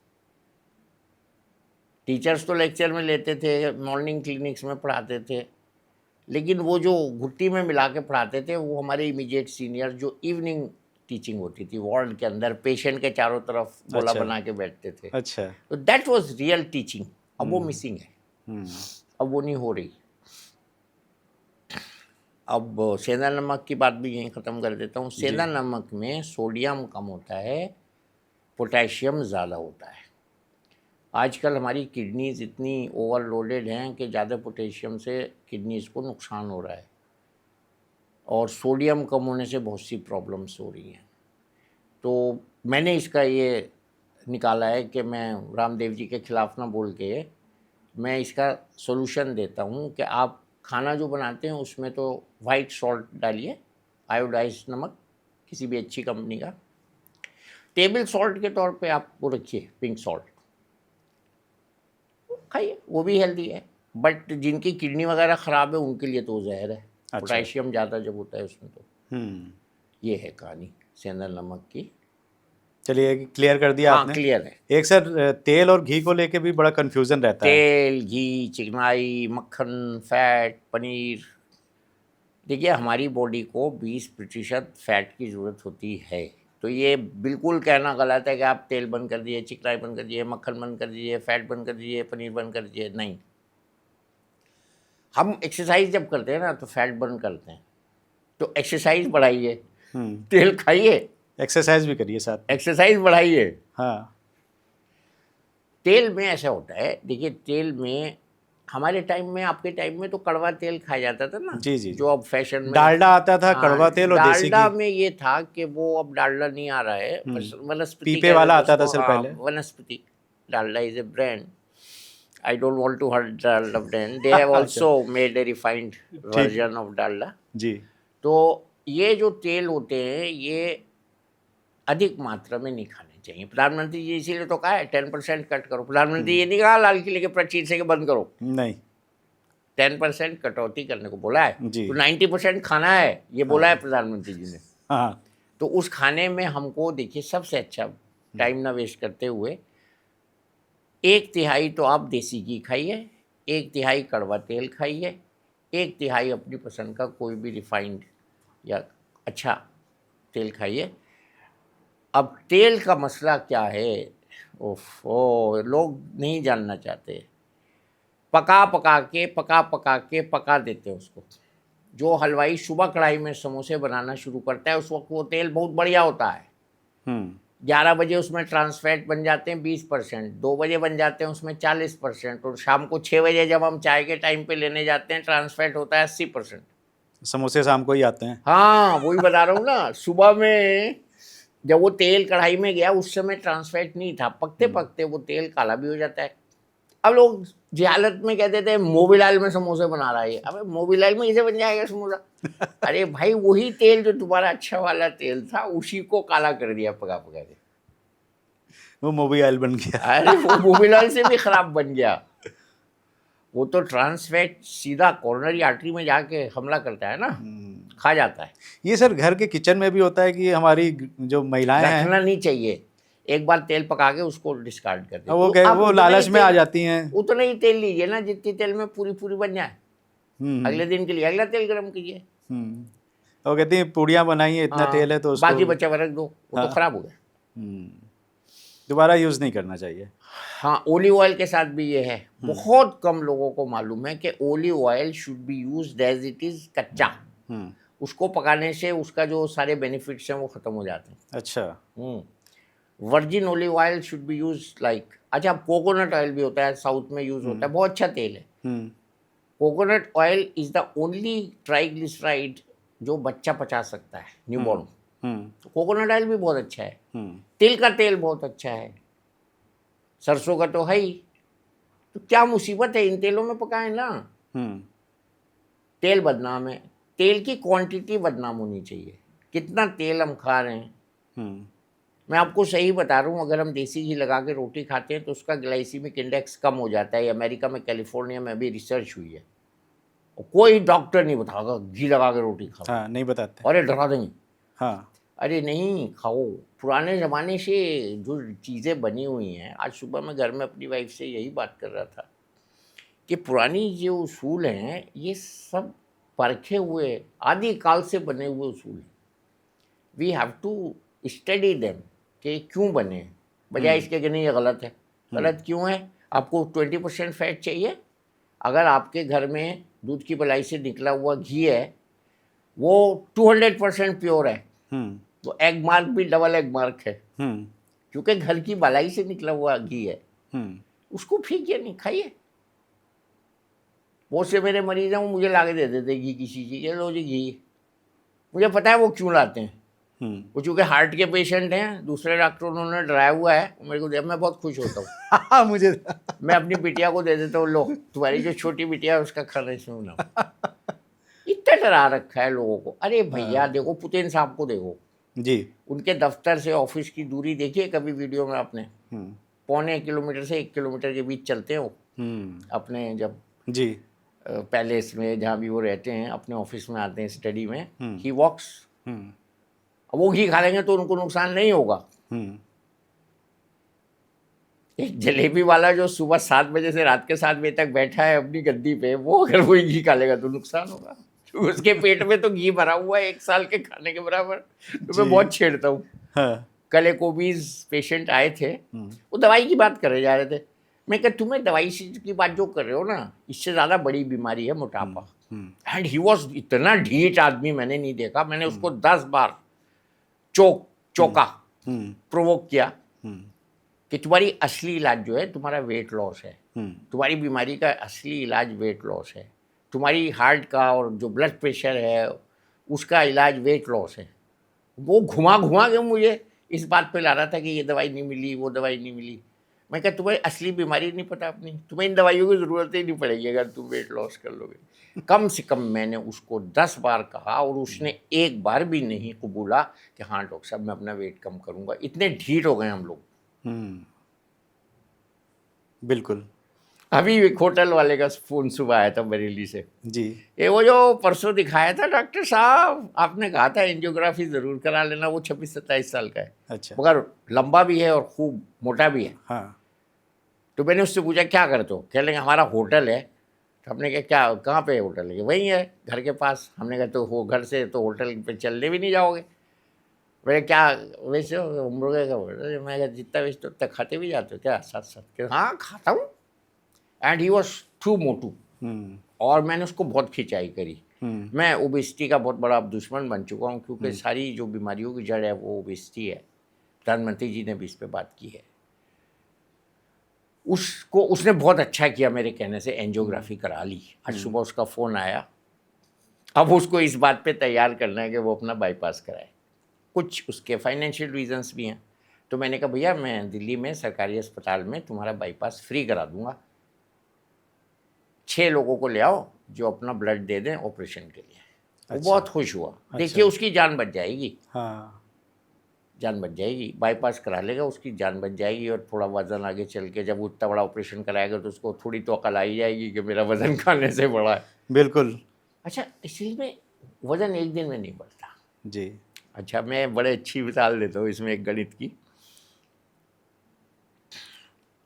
टीचर्स तो लेक्चर में लेते थे, मॉर्निंग क्लिनिक्स में पढ़ाते थे, लेकिन वो जो घुट्टी में मिला के पढ़ाते थे वो हमारे इमीडिएट सीनियर, जो इवनिंग टीचिंग होती थी वार्ड के अंदर, पेशेंट के चारों तरफ गोला बना के बैठते थे। अच्छा। तो दैट वाज रियल टीचिंग। अब वो मिसिंग है, अब वो नहीं हो रही। अब सेंधा नमक की बात भी यहीं ख़त्म कर देता हूँ। सेंधा नमक में सोडियम कम होता है, पोटेशियम ज़्यादा होता है। आजकल हमारी किडनीज इतनी ओवरलोडेड हैं कि ज़्यादा पोटेशियम से किडनीज को नुकसान हो रहा है और सोडियम कम होने से बहुत सी प्रॉब्लम्स हो रही हैं। तो मैंने इसका ये निकाला है कि मैं रामदेव जी के ख़िलाफ़ ना बोल के मैं इसका सॉल्यूशन देता हूँ कि आप खाना जो बनाते हैं उसमें तो वाइट सॉल्ट डालिए, आयोडाइज्ड नमक किसी भी अच्छी कंपनी का, टेबल सॉल्ट के तौर पे आप वो रखिए पिंक सॉल्ट, खाइए, वो भी हेल्दी है। बट जिनकी किडनी वगैरह ख़राब है उनके लिए तो जहर है। अच्छा। पोटेशियम ज़्यादा जब होता है उसमें तो हम्म। ये है कहानी सेंधा नमक की। चलिए क्लियर कर दिया हाँ आपने। क्लियर है। एक सर तेल और घी को लेके भी बड़ा कंफ्यूजन रहता है। तेल, घी, चिकनाई, मक्खन, फैट, पनीर, देखिए हमारी बॉडी को 20% फैट की ज़रूरत होती है। तो ये बिल्कुल कहना गलत है कि आप तेल बंद कर दीजिए, चिकनाई बंद कर दीजिए, मक्खन बंद कर दीजिए, फैट बंद कर दीजिए, पनीर बंद कर दीजिए, नहीं। हम एक्सरसाइज जब करते हैं ना तो फैट बंद करते हैं, तो एक्सरसाइज बढ़ाइए, तेल खाइए, एक्सरसाइज भी करिए साथ में। एक्सरसाइज बढ़ाइए। हाँ। तेल में ऐसा होता है, देखिए तेल में हमारे टाइम में, आपके टाइम में तो कड़वा तेल खाया जाता था ना, जी जी। जो अब फैशन में डालडा आता था, हाँ, कड़वा तेल और देसी डालडा घी। में ये था कि वो अब डालडा नहीं आ रहा है, वनस्पति पीपे कहते वाला थे आता था उसको, सर हाँ, पहले। वनस्पति। Dalda is a brand, I don't want to hurt Dalda brand, they have also made a refined version of Dalda. जी। तो ये जो तेल होते हैं ये अधिक मात्रा में नहीं खाने चाहिए। प्रधानमंत्री जी इसीलिए तो कहा है 10% कट करो। प्रधानमंत्री ये नहीं कहा लाल किले के प्राचीर से कि बंद करो, नहीं, 10% कटौती करने को बोला है। जी। तो 90% खाना है, ये बोला है प्रधानमंत्री जी ने। हाँ। तो उस खाने में हमको देखिए सबसे अच्छा, टाइम ना वेस्ट करते हुए, 1/3 तो आप देसी घी खाइए, 1/3 कड़वा तेल खाइए, 1/3 अपनी पसंद का कोई भी रिफाइंड या अच्छा तेल खाइए। अब तेल का मसला क्या है, ओफो, लोग नहीं जानना चाहते। पका पका के पका देते हैं उसको। जो हलवाई सुबह कढ़ाई में समोसे बनाना शुरू करता है उस वक्त वो तेल बहुत बढ़िया होता है। 11 बजे उसमें ट्रांसफैट बन जाते हैं 20%, 2 बजे बन जाते हैं उसमें 40%, और शाम को 6 बजे जब हम चाय के टाइम पे लेने जाते हैं ट्रांसफैट होता है 80%। समोसे शाम को ही आते हैं। हाँ वही बता रहा हूँ ना, सुबह में जब वो तेल कढ़ाई में गया उस समय ट्रांसफैट नहीं था, पकते पकते वो तेल काला भी हो जाता है। अब लोग जहालत में कहते थे मोबिल में समोसे बना रहा है, अबे मोबिल में कैसे बन जाएगा समोसा? अरे भाई वही तेल जो तुम्हारा अच्छा वाला तेल था उसी को काला कर दिया पका पका के, वो मोबिल बन गया। अरे वो मोबिल से भी खराब बन गया। वो तो ट्रांसफैट सीधा कॉर्नरी आर्टरी में जाके हमला करता है ना, खा जाता है। ये सर घर के किचन में भी होता है कि हमारी जो महिलाएं हैं, रखना नहीं चाहिए, एक बार तेल पका के उसको डिस्कार्ड कर दे। वो लालच में आ जाती हैं। उतना ही तेल लीजिए ना जितनी तेल में पूरी पूरी बन जाए, अगले दिन के लिए अगला तेल गर्म कीजिए। वो कहती हैं पूड़ियाँ बनाई है, इतना तेल है तो उसको बाकी बचा हुआ रख दो, वो तो खराब हो गया, दोबारा यूज़ नहीं करना चाहिए। हाँ ओलिव ऑयल के साथ भी ये है, बहुत कम लोगों को मालूम है कि olive oil should be used as it is कच्चा। उसको पकाने से उसका जो सारे बेनिफिट्स हैं वो ख़त्म हो जाते हैं। अच्छा। Virgin olive oil should B use like, अच्छा कोकोनट ऑयल भी होता है, साउथ में यूज होता है, बहुत अच्छा तेल है। Coconut oil is the only triglyceride जो बच्चा पचा सकता है, न्यूबॉर्न। तो कोकोनट ऑयल भी बहुत अच्छा है, तिल का तेल बहुत अच्छा है, सरसों का तो है ही। तो क्या मुसीबत है, इन तेलों में पकाएं ना। तेल बदनाम है, तेल की क्वांटिटी बदनाम होनी चाहिए, कितना तेल हम खा रहे हैं। मैं आपको सही बता रहा हूँ, अगर हम देसी घी लगा के रोटी खाते हैं तो उसका ग्लाइसीमिक इंडेक्स कम हो जाता है। अमेरिका में कैलिफोर्निया में अभी रिसर्च हुई है, और कोई डॉक्टर नहीं बताएगा घी लगा के रोटी खाओ। हाँ, नहीं बताते। अरे डरा देंगे। हाँ। अरे नहीं खाओ, पुराने ज़माने से जो चीज़ें बनी हुई हैं। आज सुबह मैं घर में अपनी वाइफ से यही बात कर रहा था कि पुरानी जो उसूल हैं ये सब परखे हुए आदिकाल से बने हुए उसूल हैं। We have to study them कि क्यों बने, बजाय इसके कि नहीं ये गलत है। गलत क्यों है? आपको 20% फैट चाहिए, अगर आपके घर में दूध की मलाई से निकला हुआ घी है वो 200% प्योर है, हम्म तो एग मार्क भी डबल एग मार्क है, हम्म क्योंकि घर की बालाई से निकला हुआ घी है। हम्म उसको फीकिए नहीं, खाइए। बहुत से मेरे मरीज हैं, वो मुझे ला के दे देते घी किसी चीज़, ये लो जी घी। मुझे पता है वो क्यों लाते हैं। हम्म वो चूँकि हार्ट के पेशेंट हैं, दूसरे डॉक्टरों ने उन्होंने डराया हुआ है, वो मेरे को दे, मैं बहुत खुश होता हूँ। हाँ, मुझे मैं अपनी बिटिया को दे देता हूँ, लो तुम्हारी जो छोटी बिटिया है उसका खाना इसमें बनाओ। इतना डरा रखा है लोगों को। अरे भैया देखो, पुतिन साहब को देखो, जी। उनके दफ्तर से ऑफिस की दूरी देखिए कभी वीडियो में आपने? हम्म 0.25 किलोमीटर से 1 किलोमीटर के बीच चलते हैं वो, हम्म अपने जब जी। पैलेस में जहाँ भी वो रहते हैं, अपने ऑफिस में आते हैं स्टडी में, हम्म। ही वॉक्स। हम्म अब वो घी खा लेंगे तो उनको नुकसान नहीं होगा। हम्म एक जलेबी वाला जो सुबह 7 बजे से रात के 7 बजे तक बैठा है अपनी गद्दी पे, वो अगर वही घी खा लेगा तो नुकसान होगा। तो उसके पेट में तो घी भरा हुआ है 1 साल के खाने के बराबर। तो जी। मैं बहुत छेड़ता हूँ। हाँ। कल एक ओबीज पेशेंट आए थे, हम्म वो दवाई की बात करे जा रहे थे। मैं कहा तुम्हें दवाई की बात जो कर रहे हो ना, इससे ज़्यादा बड़ी बीमारी है मोटापा। हम्म एंड ही वॉज, इतना ढीठ आदमी मैंने नहीं देखा। मैंने उसको 10 बार चौका हम्म प्रोवोक किया हम्म कि तुम्हारी असली इलाज जो है तुम्हारा वेट लॉस है। हम्म तुम्हारी बीमारी का असली इलाज वेट लॉस है। तुम्हारी हार्ट का और जो ब्लड प्रेशर है उसका इलाज वेट लॉस है। वो घुमा घुमा के मुझे इस बात पे ला रहा था कि ये दवाई नहीं मिली, वो दवाई नहीं मिली। मैं कहा तुम्हें असली बीमारी नहीं पता अपनी, तुम्हें इन दवाइयों की ज़रूरत ही नहीं पड़ेगी अगर तुम वेट लॉस कर लोगे। कम से कम मैंने उसको 10 बार कहा और उसने एक बार भी नहीं कबूला कि हाँ डॉक्टर साहब मैं अपना वेट कम करूँगा। इतने ढीठ हो गए हम लोग। हम्म बिल्कुल। अभी एक होटल वाले का फ़ोन सुबह आया था बरेली से। जी। ये वो जो परसों दिखाया था डॉक्टर साहब, आपने कहा था एंजियोग्राफी ज़रूर करा लेना। वो 26-27 साल का है, अच्छा। मगर लंबा भी है और खूब मोटा भी है। हाँ। तो मैंने उससे पूछा क्या करते हो? कह लेंगे हमारा होटल है। तो हमने कहा क्या, कहाँ पे होटल है? वहीं है घर के पास। हमने कहा तो वो घर से तो होटल पे चलने भी नहीं जाओगे। मैंने क्या वैसे हो मुर्गे का होटल? मैं कहा जितना वैसे उतना खाते भी जाते हो क्या साथ साथ? कह हाँ खाता हूँ। एंड ही वॉज टू मोटू। हम्म और मैंने उसको बहुत खिंचाई करी। हम्म मैं ओबेसिटी का बहुत बड़ा दुश्मन बन चुका हूँ, क्योंकि सारी जो बीमारियों की जड़ है वो ओबेसिटी है। प्रधानमंत्री जी ने भी इस पर बात की है। उसको उसने बहुत अच्छा किया मेरे कहने से, एंजियोग्राफी करा ली। आज सुबह उसका फ़ोन आया। अब उसको इस बात पे तैयार करना है कि वो अपना बाईपास कराए। कुछ उसके फाइनेंशियल रीजंस भी हैं। तो मैंने कहा भैया मैं दिल्ली में सरकारी अस्पताल में तुम्हारा बाईपास फ्री करा दूंगा। 6 लोगों को ले आओ जो अपना ब्लड दे दें ऑपरेशन के लिए। वो अच्छा। बहुत खुश हुआ। अच्छा। देखिए उसकी जान बच जाएगी, हाँ। जान बच जाएगी। बाईपास करा लेगा, उसकी जान बच जाएगी। और थोड़ा वज़न आगे चल के जब वो इतना बड़ा ऑपरेशन कराएगा तो उसको थोड़ी तो अकल आ ही जाएगी कि मेरा वज़न खाने से बड़ा है। बिल्कुल। अच्छा, इसलिए में वज़न एक दिन में नहीं बढ़ता। जी। अच्छा, मैं बड़े अच्छी मिसाल देता हूँ इसमें एक गणित की।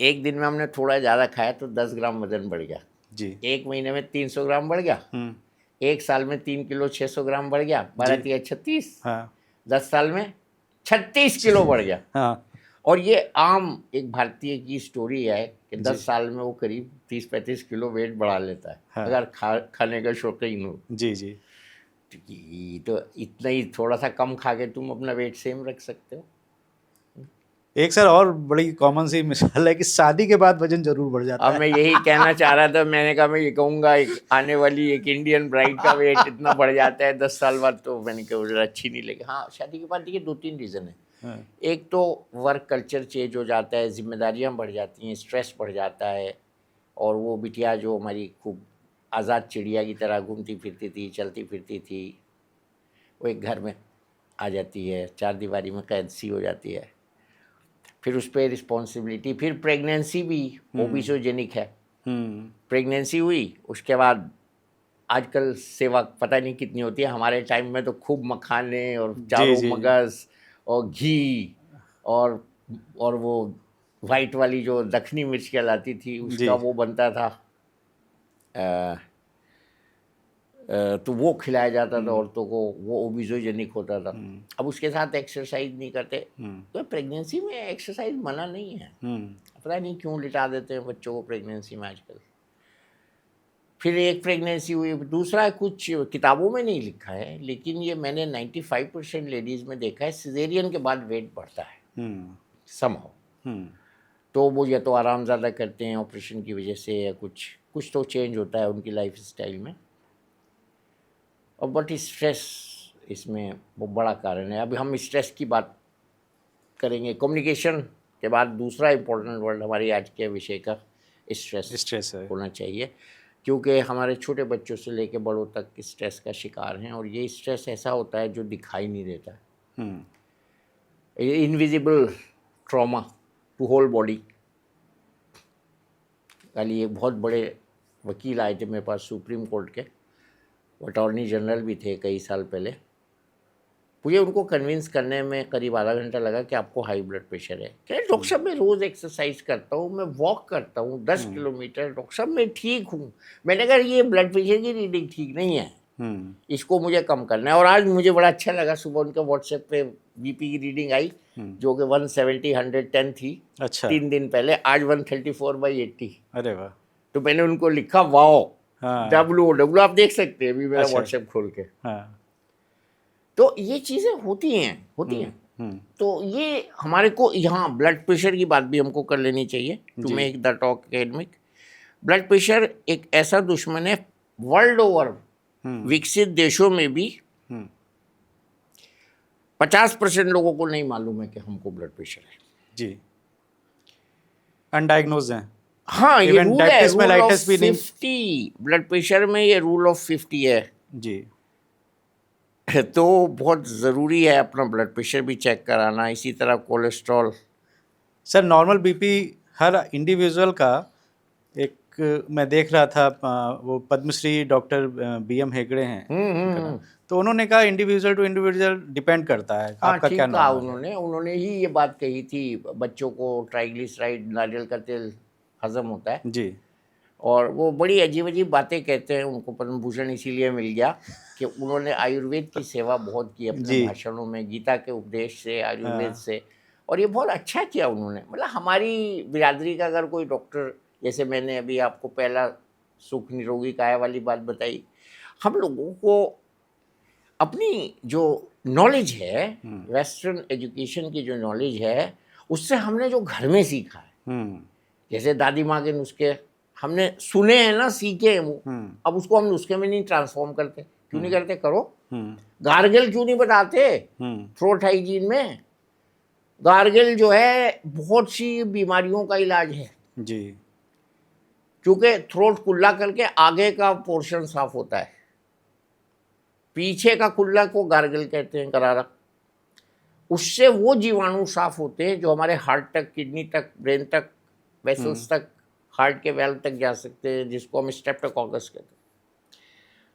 एक दिन में हमने थोड़ा ज़्यादा खाया तो 10 ग्राम वज़न बढ़ गया। जी। 1 महीने में 300 ग्राम बढ़ गया। हम्म 1 साल में 3 किलो 600 ग्राम बढ़ गया। 12 जी। तिया 36। हाँ। 10 साल में 36 किलो बढ़ गया। हाँ। और ये आम एक भारतीय की स्टोरी है कि जी। 10 साल में वो करीब 30-35 किलो वेट बढ़ा लेता है। हाँ। अगर खाने का शौकीन हो। जी जी। तो इतना ही थोड़ा सा कम खा के तुम अपना वेट सेम रख सकते हो। एक सर और बड़ी कॉमन सी मिसाल है कि शादी के बाद वजन जरूर बढ़ जाता अब है। मैं यही कहना चाह रहा था। मैंने कहा मैं ये कहूँगा एक आने वाली एक इंडियन ब्राइड का वेट इतना बढ़ जाता है 10 साल बाद, तो मैंने कहा जरा अच्छी नहीं लगी। हाँ, शादी के बाद देखिए 2-3 रीज़न है। हाँ। एक तो वर्क कल्चर चेंज हो जाता है, जिम्मेदारियाँ बढ़ जाती हैं, स्ट्रेस बढ़ जाता है। और वो बिटिया जो हमारी खूब आज़ाद चिड़िया की तरह घूमती फिरती थी, चलती फिरती थी, वो एक घर में आ जाती है, 4 दीवारी में कैद सी हो जाती है। फिर उस पर रिस्पॉन्सिबिलिटी। फिर प्रेगनेंसी भी ओबेसोजेनिक है। प्रेगनेंसी हुई, उसके बाद आजकल सेवा पता नहीं कितनी होती है। हमारे टाइम में तो खूब मखाने और जी चारों जी। मगज और घी और वो वाइट वाली जो दक्षिणी मिर्च कहलाती थी जी। उसका वो बनता था। तो वो खिलाया जाता था औरतों को, वो ओबेसोजेनिक होता था। अब उसके साथ एक्सरसाइज नहीं करते। तो प्रेगनेंसी में एक्सरसाइज मना नहीं है। पता नहीं क्यों लिटा देते हैं बच्चों को प्रेगनेंसी में आजकल। फिर एक प्रेगनेंसी हुई, दूसरा कुछ किताबों में नहीं लिखा है, लेकिन ये मैंने 95% लेडीज़ में देखा है, सिजेरियन के बाद वेट बढ़ता है समहाउ। तो वो या तो आराम ज़्यादा करते हैं ऑपरेशन की वजह से, या कुछ तो चेंज होता है उनकी लाइफ स्टाइल में। और बट स्ट्रेस इसमें वो बड़ा कारण है। अभी हम स्ट्रेस की बात करेंगे। कम्युनिकेशन के बाद दूसरा इम्पोर्टेंट वर्ड हमारी आज के विषय का स्ट्रेस है। होना चाहिए, क्योंकि हमारे छोटे बच्चों से लेकर बड़ों तक स्ट्रेस का शिकार हैं। और ये स्ट्रेस ऐसा होता है जो दिखाई नहीं देता, invisible trauma to whole body. कल एक बहुत बड़े वकील आए थे मेरे पास, सुप्रीम कोर्ट के, अटॉर्नी जनरल भी थे कई साल पहले। मुझे उनको कन्विंस करने में करीब आधा घंटा लगा कि आपको हाई ब्लड प्रेशर है। क्या डॉक्टर साहब, मैं रोज़ एक्सरसाइज करता हूँ, मैं वॉक करता हूँ 10 किलोमीटर, डॉक्टर साहब मैं ठीक हूँ। मैंने कहा ये ब्लड प्रेशर की रीडिंग ठीक नहीं है, इसको मुझे कम करना है। और आज मुझे बड़ा अच्छा लगा, सुबह उनके व्हाट्सएप पे बीपी की रीडिंग आई जो कि 170 110 थी। अच्छा। 3 दिन पहले, आज 134/80। अरे वाह। तो मैंने उनको लिखा वाओ, WOW, आप देख सकते हैं अभी मेरा अच्छा। व्हाट्सएप खोल के। तो ये चीज़ें होती हैं। तो ये हमारे को यहाँ ब्लड प्रेशर की बात भी हमको कर लेनी चाहिए, to make the talk academic. Blood pressure एक ऐसा दुश्मन है, वर्ल्ड ओवर विकसित देशों में भी 50% लोगों को नहीं मालूम है कि हमको ब्लड प्रेशर है। जी, अनडायग्नोज हैं। हाँ, ये रूल है, रूल ऑफ 50 ब्लड प्रेशर में, ये रूल ऑफ 50 है जी। तो बहुत ज़रूरी है अपना ब्लड प्रेशर भी चेक कराना। इसी तरह कोलेस्ट्रॉल। सर, नॉर्मल बीपी हर इंडिविजुअल का, एक मैं देख रहा था, वो पद्मश्री डॉक्टर BM हेगड़े हैं, तो उन्होंने कहा इंडिविजुअल टू इंडिविजुअल डिपेंड करता है। आपका क्या नाम है? उन्होंने ही ये बात कही थी, बच्चों को ट्राइग्लिसराइड, नारियल का तेल हजम होता है जी। और वो बड़ी अजीब अजीब बातें कहते हैं। उनको पद्म भूषण इसीलिए मिल गया कि उन्होंने आयुर्वेद की सेवा बहुत की अपने भाषणों में, गीता के उपदेश से, आयुर्वेद से। और ये बहुत अच्छा किया उन्होंने। मतलब हमारी बिरादरी का अगर कोई डॉक्टर, जैसे मैंने अभी आपको पहला सुख निरोगी काया वाली बात बताई, हम लोगों को अपनी जो नॉलेज है, वेस्टर्न एजुकेशन की जो नॉलेज है, उससे हमने जो घर में सीखा है, जैसे दादी माँ के नुस्खे हमने सुने हैं ना, सीखे हैं वो, अब उसको हम नुस्खे में नहीं ट्रांसफॉर्म करते। क्यों नहीं करते? करो। गार्गल क्यों नहीं बताते थ्रोट हाइजीन में? गार्गल जो है बहुत सी बीमारियों का इलाज है जी, क्योंकि थ्रोट कुल्ला करके आगे का पोर्शन साफ होता है, पीछे का कुल्ला को गार्गल कहते हैं, करारा। उससे वो जीवाणु साफ होते हैं जो हमारे हार्ट तक, किडनी तक, ब्रेन तक, वेसल्स तक, हार्ट के वेल्व तक जा सकते हैं, जिसको हम स्ट्रेप्टोकोकस कहते हैं।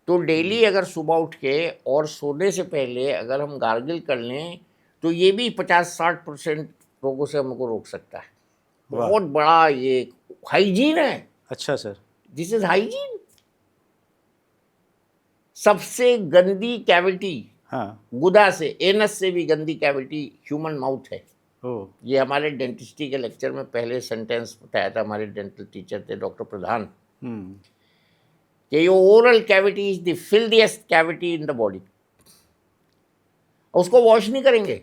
तो डेली अगर सुबह उठ के और सोने से पहले अगर हम गार्गल कर लें तो ये भी 50-60% रोगों से हमको रोक सकता है। बहुत बड़ा ये हाइजीन है। अच्छा सर, दिस इज हाइजीन। सबसे गंदी कैविटी, गुदा से, एनस से भी गंदी कैविटी ह्यूमन माउथ है। ये हमारे डेंटिस्ट्री के लेक्चर में पहले सेंटेंस बताया था हमारे डेंटल टीचर थे डॉक्टर प्रधान, कि ये oral cavity is the filthiest cavity in the body. उसको वॉश नहीं करेंगे।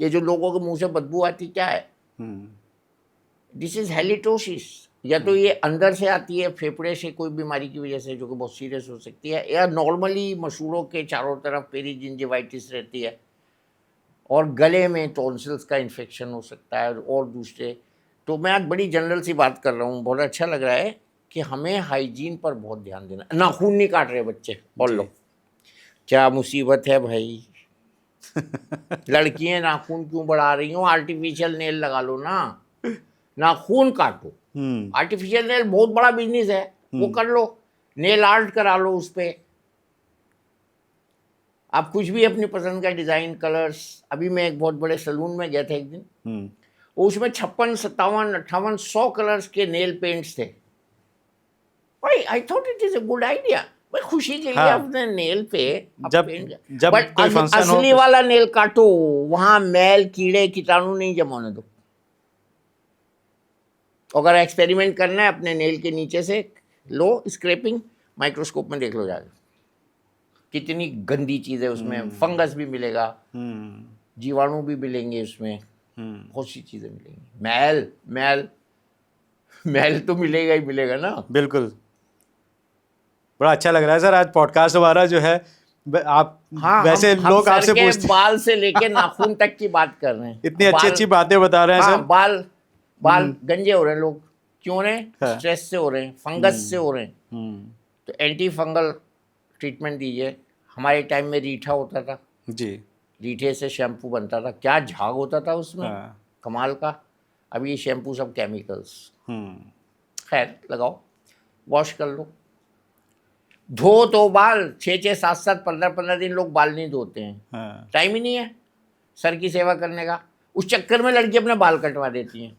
ये जो लोगों के मुंह से बदबू आती क्या है? This is halitosis. या तो ये अंदर से आती है, फेफड़े से कोई बीमारी की वजह से, जो कि बहुत सीरियस हो सकती है, या नॉर्मली मसूड़ों के चारों तरफ पेरिजिंजिवाइटिस रहती है, और गले में टॉन्सिल्स का इन्फेक्शन हो सकता है, और दूसरे। तो मैं आज बड़ी जनरल सी बात कर रहा हूँ, बहुत अच्छा लग रहा है कि हमें हाइजीन पर बहुत ध्यान देना। नाखून नहीं काट रहे बच्चे, बोल लो क्या मुसीबत है भाई। लड़कियां नाखून क्यों बढ़ा रही हो? आर्टिफिशियल नेल लगा लो ना, नाखून काटो। आर्टिफिशियल नेल बहुत बड़ा बिजनेस है, वो कर लो, नेल आर्ट करा लो उस पर। आप कुछ भी अपनी पसंद का डिज़ाइन, कलर्स। अभी मैं एक बहुत बड़े सैलून में गया था एक दिन, उसमें 56, 57, 58, 100 कलर्स के नेल पेंट्स थे। भाई I thought it is a good idea. भाई खुशी के लिए अपने नेल पे जब कोई फंक्शन हो, असली वाला नेल काटो, वहां मैल, कीड़े, कीटाणु नहीं जमा होने दो। अगर एक्सपेरिमेंट करना है अपने नेल के नीचे से लो स्क्रैपिंग, माइक्रोस्कोप में देख लो जाके कितनी गंदी चीज़ है उसमें, फंगस भी मिलेगा, जीवाणु भी मिलेंगे उसमें, बहुत सी चीज़ें मिलेंगी, मैल मैल मैल तो मिलेगा ही मिलेगा ना। बिल्कुल, बड़ा अच्छा लग रहा है सर आज पॉडकास्ट हमारा जो है आप हाँ, वैसे हम लोग सर आपसे के पूछते बाल से लेके नाखून तक की बात कर रहे हैं। इतनी अच्छी बाल- अच्छी बातें बता रहे हैं हाँ, सर। बाल गंजे हो रहे हैं लोग, क्यों हो रहे हैं? हाँ। स्ट्रेस से हो रहे हैं, फंगस से हो रहे हैं। हम्म, तो एंटी फंगल ट्रीटमेंट दीजिए। हमारे टाइम में रीठा होता था, जी, रीठे से शैम्पू बनता था, क्या झाग होता था उसमें, हाँ, कमाल का। अब ये शैम्पू सब केमिकल्स, हम्म, खैर लगाओ, वॉश कर लो, धो तो बाल 6-6, 7-7, 15-15 दिन लोग बाल नहीं धोते हैं, हाँ, टाइम ही नहीं है सर की सेवा करने का। उस चक्कर में लड़की अपने बाल कटवा देती हैं।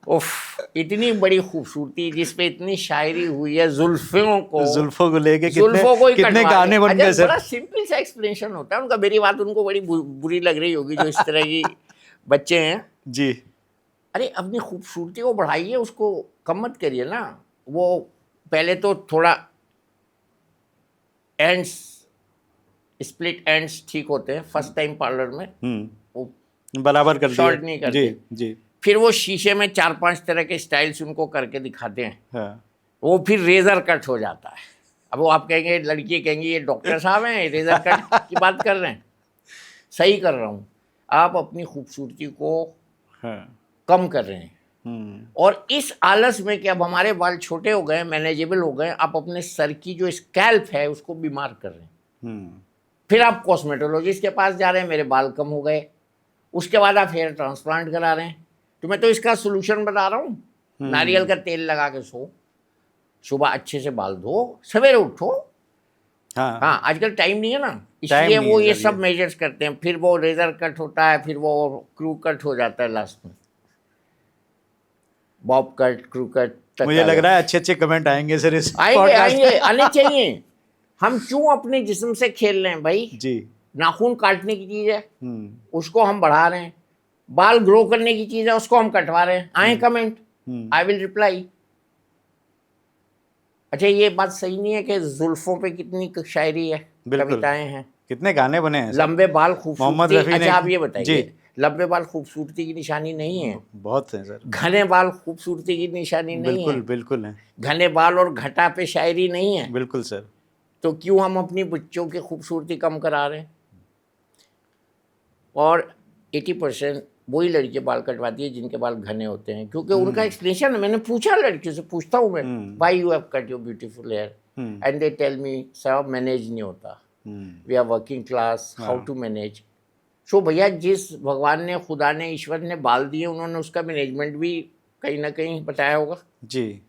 उफ, इतनी बड़ी खूबसूरती जिसपे इतनी शायरी हुई है, जुल्फों को, जुल्फों को लेके जुल्फों को ही कितने कटवा गाने दे। बन अच्छा, गए सर। बड़ा सिंपल सा एक्सप्लेनेशन होता है उनका। मेरी बात उनको बड़ी बुरी लग रही होगी जो इस तरह की बच्चे हैं। जी, अरे अपनी खूबसूरती को बढ़ाइए, उसको कम मत करिए ना। वो पहले तो थोड़ा एंड्स, स्प्लिट एंड्स ठीक होते हैं फर्स्ट टाइम पार्लर में, वो बराबर कर शॉर्ट दिए। नहीं करते। जी, जी, फिर वो शीशे में 4-5 तरह के स्टाइल्स उनको करके दिखाते हैं, हाँ, वो फिर रेजर कट हो जाता है। अब वो आप कहेंगे, लड़की कहेंगी ये डॉक्टर साहब हैं, रेजर कट की बात कर रहे हैं। सही कर रहा हूँ, आप अपनी खूबसूरती को हाँ, कम कर रहे हैं। हम्म, और इस आलस में कि अब हमारे बाल छोटे हो गए, मैनेजेबल हो गए, आप अपने सर की जो स्कैल्प है उसको बीमार कर रहे हैं। हम्म, फिर आप कॉस्मेटोलॉजिस्ट के पास जा रहे हैं, मेरे बाल कम हो गए, उसके बाद आप हेयर ट्रांसप्लांट करा रहे हैं। तो मैं तो इसका सोल्यूशन बता रहा हूँ, नारियल का तेल लगा के सो, सुबह अच्छे से बाल धो, सवेरे उठो। हाँ, हाँ, आजकल टाइम नहीं है ना, टाइम इसलिए नहीं वो है ये सर, सब मेजर्स करते हैं। फिर वो रेजर कट होता है, फिर वो क्रू कट हो जाता है लास्ट में, बॉब कट, क्रू कट तक मुझे आ लग जाता रहा है अच्छे अच्छे कमेंट आएंगे सर इस है। आएंगे पॉडकास्ट आएंगे, आने चाहिए। हम क्यों अपने जिस्म से खेल रहे हैं भाई? जी, नाखून काटने की चीज़ है, हम्म, उसको हम बढ़ा रहे हैं। बाल ग्रो करने की चीज़ है, उसको हम कटवा रहे हैं। आए कमेंट, आई विल रिप्लाई। अच्छा, ये बात सही नहीं है कि जुल्फों पे कितनी शायरी है, बिल्कुल। कविताएं हैं, कितने गाने बने हैं सर। लंबे बाल मोहम्मद खूबसूरती। रफ़ी ने अच्छा, आप ये जी, बताइए, लंबे बाल खूबसूरती की निशानी नहीं है, बहुत हैं सर, घने बाल खूबसूरती की निशानी नहीं बिल्कुल है, बिल्कुल हैं, घने बाल और घटा पे शायरी नहीं है। बिल्कुल सर। तो क्यों हम अपनी बच्चों की खूबसूरती कम करा रहे हैं? और 80% वही लड़के बाल कटवाती है जिनके बाल घने होते हैं, क्योंकि उनका एक्सप्लेनेशन है। मैंने पूछा, लड़कियों से पूछता हूँ मैं, why you have cut your beautiful hair, and they tell me sir manage नहीं होता, we are working class, how to manage. So भैया, जिस भगवान ने, खुदा ने, ईश्वर ने बाल दिए, उन्होंने उसका मैनेजमेंट भी कहीं ना कहीं बताया होगा। जी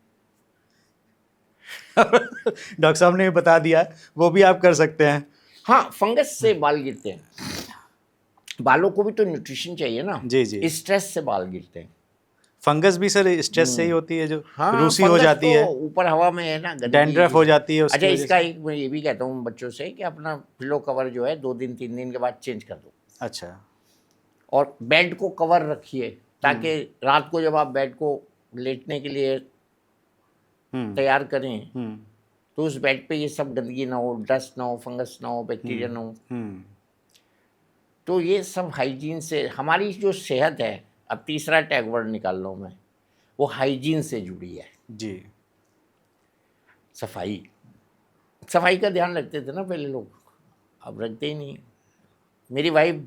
डॉक्टर साहब ने भी बता दिया, वो भी आप कर सकते हैं। हाँ, फंगस से बाल गिरते हैं, बालों को भी तो न्यूट्रिशन चाहिए ना। जी, जी। स्ट्रेस से बाल गिरते हैं। फंगस भी सर स्ट्रेस से ही होती है, जो हाँ, रूसी हो फंगस जाती तो है, ऊपर हवा में है ना, गंदगी। डैंड्रफ हो जाती है उसकी अच्छा, वजह इसका से। एक मैं ये भी कहता हूँ बच्चों से कि अपना पिलो कवर जो है 2 दिन 3 दिन के बाद चेंज कर दो, अच्छा, और बेड को कवर रखिए, ताकि रात को जब आप बेड को लेटने के लिए तैयार करें तो उस बेड पे ये सब गंदगी ना हो, डस्ट ना हो, फंगस ना हो, बैक्टीरिया ना हो। तो ये सब हाइजीन से, हमारी जो सेहत है, अब तीसरा टैग वर्ड निकाल रहा हूँ मैं, वो हाइजीन से जुड़ी है। जी, सफाई, सफाई का ध्यान रखते थे ना पहले लोग, अब रखते ही नहीं। मेरी वाइफ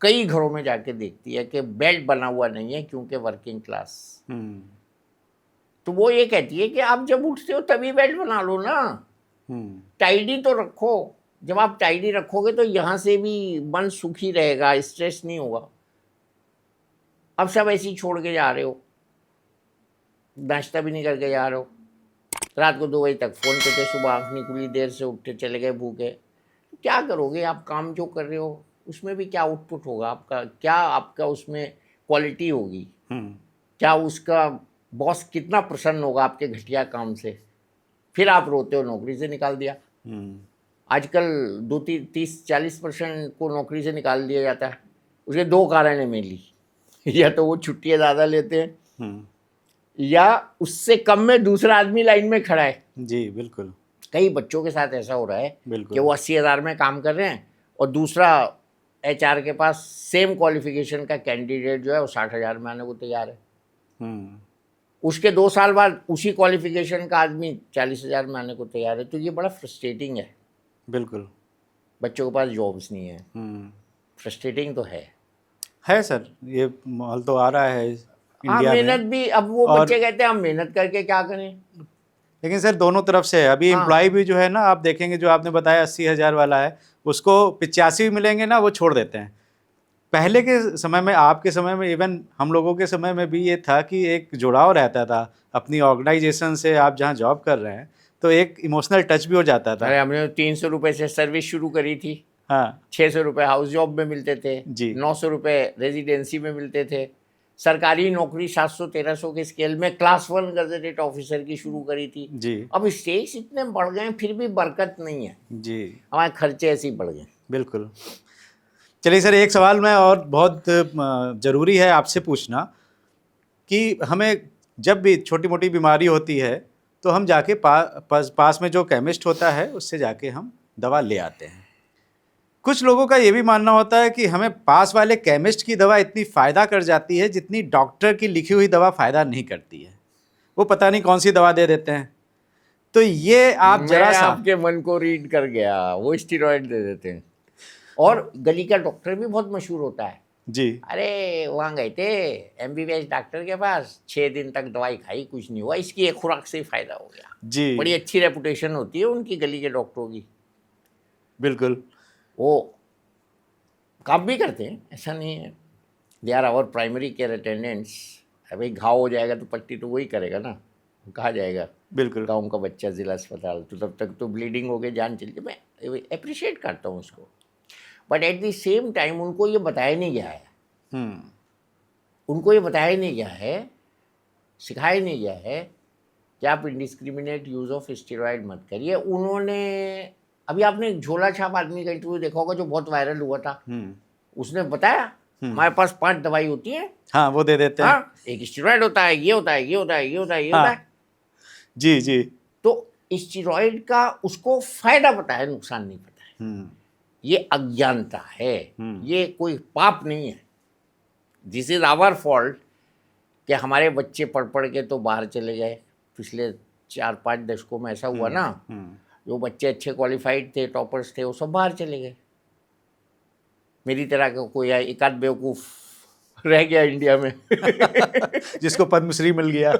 कई घरों में जाके देखती है कि बेड बना हुआ नहीं है, क्योंकि वर्किंग क्लास। तो वो ये कहती है कि आप जब उठते हो तभी बेड बना लो ना, टाइडी तो रखो। जब आप टाइडी रखोगे तो यहाँ से भी मन सुखी रहेगा, स्ट्रेस नहीं होगा। अब सब ऐसे ही छोड़ के जा रहे हो, नाश्ता भी नहीं करके जा रहे हो, रात को 2 बजे तक फ़ोन पे थे, सुबह आँख नहीं खुली, देर से उठते चले गए भूखे। तो क्या करोगे आप? काम जो कर रहे हो उसमें भी क्या आउटपुट होगा आपका? क्या आपका उसमें क्वालिटी होगी? क्या उसका बॉस कितना प्रसन्न होगा आपके घटिया काम से? फिर आप रोते हो नौकरी से निकाल दिया। आजकल 30-40% को नौकरी से निकाल दिया जाता है। उसके 2 कारण है मेनली। या तो वो छुट्टियाँ ज़्यादा लेते हैं, या उससे कम में दूसरा आदमी लाइन में खड़ा है। जी बिल्कुल कई बच्चों के साथ ऐसा हो रहा है बिल्कुल। कि वो 80,000 में काम कर रहे हैं और दूसरा HR के पास सेम क्वालिफिकेशन का कैंडिडेट जो है वो 60,000 में आने को तैयार है। हम्म, उसके 2 साल बाद उसी क्वालिफिकेशन का आदमी 40,000 में आने को तैयार है। तो ये बड़ा फ्रस्ट्रेटिंग है। बिल्कुल। बच्चों के पास जॉब्स नहीं है, हम्म, फ्रस्ट्रेटिंग तो है सर, ये माहौल तो आ रहा है हाँ, इंडिया मेहनत में। भी, अब वो और बच्चे कहते हैं हम मेहनत करके क्या करें। लेकिन सर दोनों तरफ से है। अभी हाँ। एम्प्लॉय भी जो है ना, आप देखेंगे जो आपने बताया 80,000 वाला है, उसको 85 मिलेंगे ना, वो छोड़ देते हैं। पहले के समय में, आपके समय में, इवन हम लोगों के समय में भी ये था कि एक जुड़ाव रहता था अपनी ऑर्गेनाइजेशन से। आप जहाँ जॉब कर रहे हैं तो एक इमोशनल टच भी हो जाता था। अरे हमने 300 रुपये से सर्विस शुरू करी थी। हाँ 600 रुपये हाउस जॉब में मिलते थे, जी 900 रुपये रेजिडेंसी में मिलते थे। सरकारी नौकरी 700-1300 के स्केल में क्लास 1 गजेटेड ऑफिसर की शुरू करी थी। जी अब स्टेज इतने बढ़ गए हैं, फिर भी बरकत नहीं है। जी हमारे खर्चे ऐसे ही बढ़ गए। बिल्कुल। चलिए सर, एक सवाल मैं और बहुत ज़रूरी है आपसे पूछना कि हमें जब भी छोटी मोटी बीमारी होती है तो हम जाके पास में जो केमिस्ट होता है उससे जाके हम दवा ले आते हैं। कुछ लोगों का ये भी मानना होता है कि हमें पास वाले केमिस्ट की दवा इतनी फ़ायदा कर जाती है जितनी डॉक्टर की लिखी हुई दवा फ़ायदा नहीं करती है। वो पता नहीं कौन सी दवा दे देते हैं। तो ये आप जरा मैं सा आपके मन को रीड कर गया, वो स्टीरॉयड दे देते हैं। और गली का डॉक्टर भी बहुत मशहूर होता है। जी अरे वहाँ गए थे MBBS डॉक्टर के पास, 6 दिन तक दवाई खाई, कुछ नहीं हुआ, इसकी एक खुराक से ही फायदा हो गया। जी बड़ी अच्छी रेपुटेशन होती है उनकी गली के डॉक्टरों की। बिल्कुल। वो काम भी करते हैं, ऐसा नहीं है। They are our primary care attendants. भाई घाव हो जाएगा तो पट्टी तो वही करेगा ना, कहा जाएगा बिल्कुल गाँव का बच्चा जिला अस्पताल, तो तब तक तो ब्लीडिंग हो गई, जान चली। मैं अप्रिशिएट करता हूँ उसको, but at the same time उनको ये बताया नहीं गया है, उनको ये बताया नहीं गया है, सिखाया नहीं गया है कि आप इंडिस्क्रिमिनेट यूज़ ऑफ स्टेरॉयड मत करिए। उन्होंने, अभी आपने एक झोला छाप आदमी का इंटरव्यू देखा होगा जो बहुत वायरल हुआ था। उसने बताया हमारे पास 5 दवाई होती है, हाँ वो दे देते हैं। हाँ, एक स्टेरॉयड होता है, ये होता है, ये होता है, ये होता है, ये होता हाँ है। जी जी तो स्टेरॉयड का उसको फायदा पता है, नुकसान नहीं पता है। ये अज्ञानता है, ये कोई पाप नहीं है। दिस इज आवर फॉल्ट कि हमारे बच्चे पढ़ पढ़ के तो बाहर चले गए। पिछले 4-5 दशकों में ऐसा हुआ ना, जो बच्चे अच्छे क्वालिफाइड थे, टॉपर्स थे, वो सब बाहर चले गए। मेरी तरह का कोई एक आध बेवकूफ़ रह गया इंडिया में जिसको पद्मश्री मिल गया।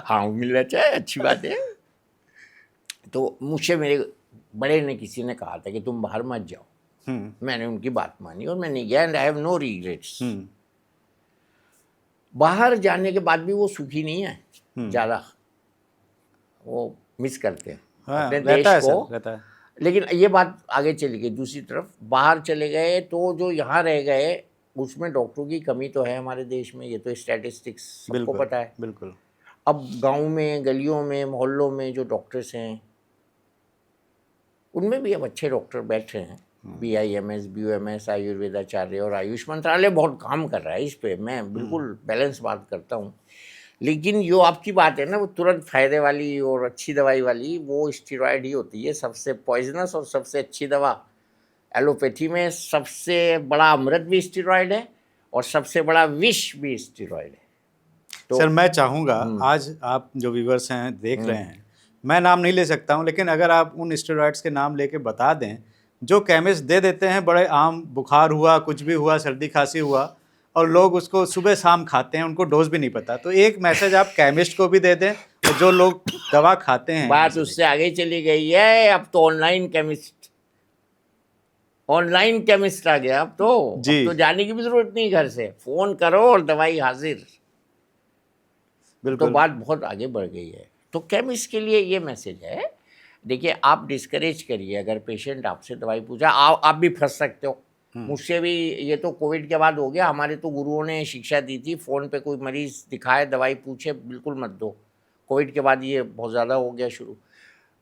हाँ मिलना चाहिए, अच्छी बात है। तो मुझसे मेरे बड़े ने किसी ने कहा था कि तुम बाहर मत जाओ। मैंने उनकी बात मानी और मैं नहीं गया, and I have no regrets. बाहर जाने के बाद भी वो सुखी नहीं है ज़्यादा, वो मिस करते हैं अपने देश को। रहता है। लेकिन ये बात आगे चली गई, दूसरी तरफ बाहर चले गए तो जो यहाँ रह गए उसमें डॉक्टरों की कमी तो है हमारे देश में, ये तो स्टैटिस्टिक्स सबको पता है। बिल्कुल। अब गांव में, गलियों में, मोहल्लों में जो डॉक्टर्स हैं उनमें भी अब अच्छे डॉक्टर बैठ रहे हैं। BIMS, BUMS, आयुर्वेदाचार्य और आयुष मंत्रालय बहुत काम कर रहा है इस पे, मैं बिल्कुल बैलेंस बात करता हूँ। लेकिन जो आपकी बात है ना, वो तुरंत फायदे वाली और अच्छी दवाई वाली, वो स्टेरॉयड ही होती है सबसे पॉइजनस और सबसे अच्छी दवा। एलोपैथी में सबसे बड़ा अमृत भी स्टेरॉयड है और सबसे बड़ा विष भी स्टेरॉयड है। तो सर मैं चाहूँगा, आज आप जो व्यूवर्स हैं देख रहे हैं, मैं नाम नहीं ले सकता हूँ, लेकिन अगर आप उन स्टेरॉइड्स के नाम लेके बता दें जो केमिस्ट दे देते हैं, बड़े आम, बुखार हुआ, कुछ भी हुआ, सर्दी खांसी हुआ, और लोग उसको सुबह शाम खाते हैं, उनको डोज भी नहीं पता। तो एक मैसेज आप केमिस्ट को भी दे दें, और जो लोग दवा खाते हैं। बात उससे आगे चली गई है, अब तो ऑनलाइन केमिस्ट आ गया। अब तो जाने की भी जरूरत नहीं, घर से फोन करो और दवाई हाजिर। बिल्कुल। तो बात बहुत आगे बढ़ गई है। तो केमिस्ट के लिए ये मैसेज है, देखिए आप डिस्करेज करिए। अगर पेशेंट आपसे दवाई पूछा, आप भी फंस सकते हो। मुझसे भी, ये तो कोविड के बाद हो गया, हमारे तो गुरुओं ने शिक्षा दी थी, फ़ोन पे कोई मरीज़ दिखाए, दवाई पूछे, बिल्कुल मत दो। कोविड के बाद ये बहुत ज़्यादा हो गया शुरू।